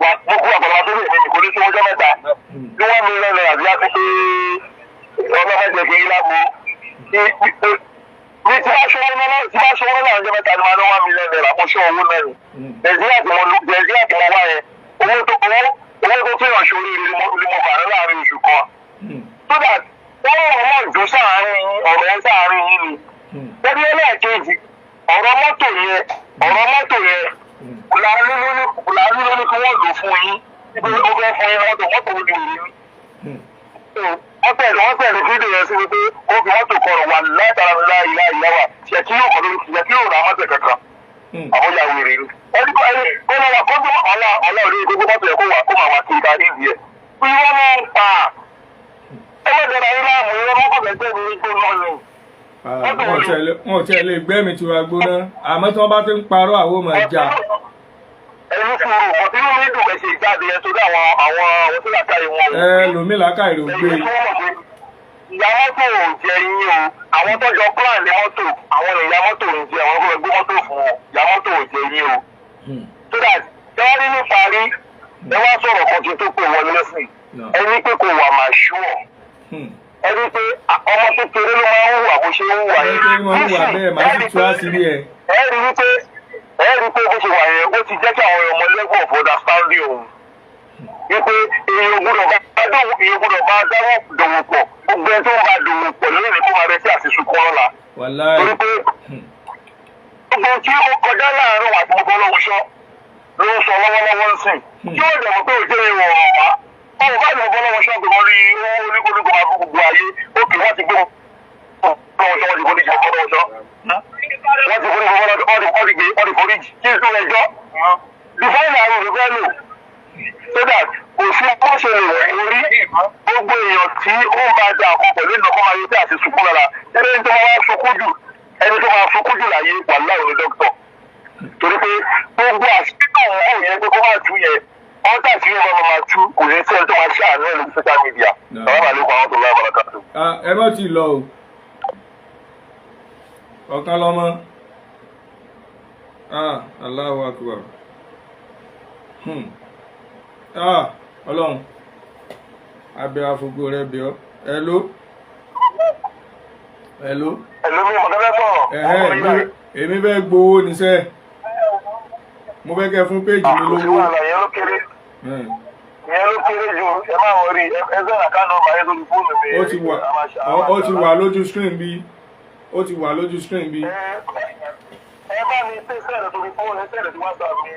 wà gbogbo àgbàlá tó lè ní kò ní sùn ọjọ́ mẹ́ta tí $1 million àti láti pé ọlọ́mọdé kì í lágbo ní tí bá ṣọwọ́ náà ọjọ́ mẹ́ta ni máa ná $1 million mo ṣọ́ owó mẹ́rin nàìjíríà tí mo wá yẹn owó tó fi hàn ṣorí ni mo fà láàrin oṣù kan so that wọ́n wọ́n tẹ̀lé fídíò yẹn sí wípé ó fi mọ́tò kọrọ̀ wà látara ilá ìyáwà ṣèkí yóò kọ́ lórí ṣèkí yóò ra mọ́tò kankan àwọn ya wèrè ni. ẹni kọ́ ẹni kó lọ wà kọ́ńtò ọ̀la òde gbogbo mọ́tò yẹn kó máa wà kí ìta níbi ẹ̀. bí wọ́n máa ń pa ẹlẹ́dẹ̀ẹ́ra ilé àmọ́ ìwọ́n mọ́tò kẹ́kẹ́ mi tó lọ lọ. wọn ò tiẹ̀ lè gbẹ́mi tí wàá gbóná àmọ́ tí wọ́n bá ti ń parọ́ àwọn ọmọ ẹja. ẹni fún un ọ̀tínú mi dùn ẹ̀ṣẹ̀ ìjáde yẹn tó dé àwọn tó làkàyè wọn. lòmí làkàyè ló gbé. ìyá mọ́tò ò jẹ yín o àwọn tọ́jọ plan ní mọ́tò àwọn ìyá mọ́tò ò jẹ àwọn ọkọ̀ ẹgbẹ́ mọ́tò fún wọn ìyá mọ́tò ò jẹ yín o. so that tẹ́wọ́n rí ní parí ẹ wá sọ̀rọ̀ kan kí n tó pè wọlé lẹ́sìn ẹni pé kò wà máa ṣú ọ̀ ẹni pé ọmọ kékeré ló máa ń hùwà bó ṣe ń hùwà yẹn. ẹ rí wípé bó ṣe wà yẹn ó ti jẹ́ kí àwọn ọmọ level of understanding òun wípé èèyàn gbọ́dọ̀ bá dáwọ́ dòwò pọ̀ gbogbo ẹni tó ń bá dòwò pọ̀ lónìí kó máa retí àti sunkún ọ̀la. torí pé gbogbo tí ó kọjá láàárín wà tí mo bọ́ lọ́wọ́ ṣọ́ ló ń sọ lọ́wọ́lọ́wọ́ sí kí ó dẹ̀ mọ̀ pé òjò ìwọ̀ ọ̀rọ̀ wá báwo bá ní mo bọ́ lọ́wọ́ ṣọ́ pé wọ́n rí oníkóníkó máa gbogbo ayé ókè wọ́n ti gbé wọn lọ́wọ́ ṣọ́ wọ́n ti foríjì kí n tún ẹjọ́ bífọ́ọ̀nù àwọn olùfẹ́ lò so that kò sí bó ṣe lè wẹ̀ orí gbogbo èèyàn tí ó ń bá da àkọ́ pẹ̀lú ìnáwó ayé tí a ti sunkún lára ẹni tó máa sunkún jù láyé wà láwọn ní dókítà torí pé gbogbo àṣìkò ọ̀hún yẹn pé kó máa tú yẹn wọ́n tà sí ìwọ́n máa tú kò ní sẹ́ni tó máa ṣàánú ẹ̀ lórí social media àwọn àlékún àwọn tó láwọn ọ̀rọ̀ kan tó. ẹ má ti lọ o ọ̀kan lọ́mọ Allahu Akbar Ọlọ́run abẹ́ afogo rẹ̀ bí ọ́ hello mi mọ̀ tẹ́lẹ̀ sọ̀rọ̀ èmi fẹ́ gbowó níṣẹ́ mo fẹ́ kẹ́ fún péjì mi lówó ìyẹn ló kéré jù ẹ máa wọ rí ẹgbẹ́ àkànnà ọba ayé lórí fóònù mi ó ti wà lójú screen bí ẹ bá mi ṣe sẹ́ẹ̀rẹ̀ torí fóònù sẹ́ẹ̀rẹ̀ tí wọ́n sọ mi.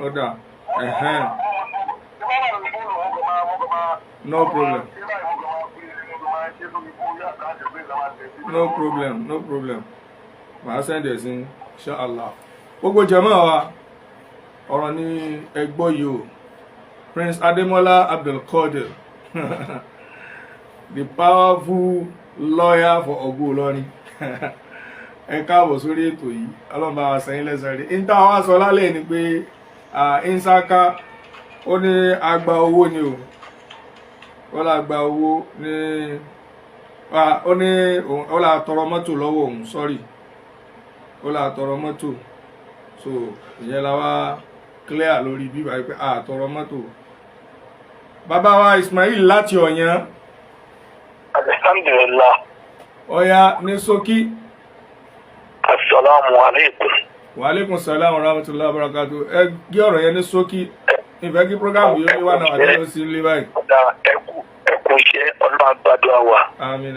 ọ̀dà no problem màá sẹ́ndẹ̀ sí inshallah gbogbo jàmáà wa ọ̀rọ̀ ní ẹgbọ́ yìí o Prince Ademola Abdulkadir the powerful lawyer for Ogo Ilorin ẹ káàbọ̀ sórí ètò yìí ọlọ́mọba wa sẹ́yìn lẹ́sẹ̀ rí ní táwọn wá sọ lálẹ́ ni pé ìsáká ó ní agba owó ni o ó là gba owó ní ó là tọrọ mọ́tò lọ́wọ́ òun sọ́rí ó là tọrọ mọ́tò so ìyẹn la wá clear lórí bíbá pé tọrọ mọ́tò bàbá wa Ismail láti Ọ̀yàn alhamdulillah ọ̀yà ní ṣókí. Assalamu alaikum. Wa alaikum salam wa rahmatullahi wa barakatuh. Ẹ gé ọ̀rọ̀ yẹn ní ṣókí. Ìfẹ́ kí prógámù yóò ní wà náà àti ó sì ń lé báyìí. Ẹkùn iṣẹ́ ọlọ́run gbàdúrà wa. Àmín.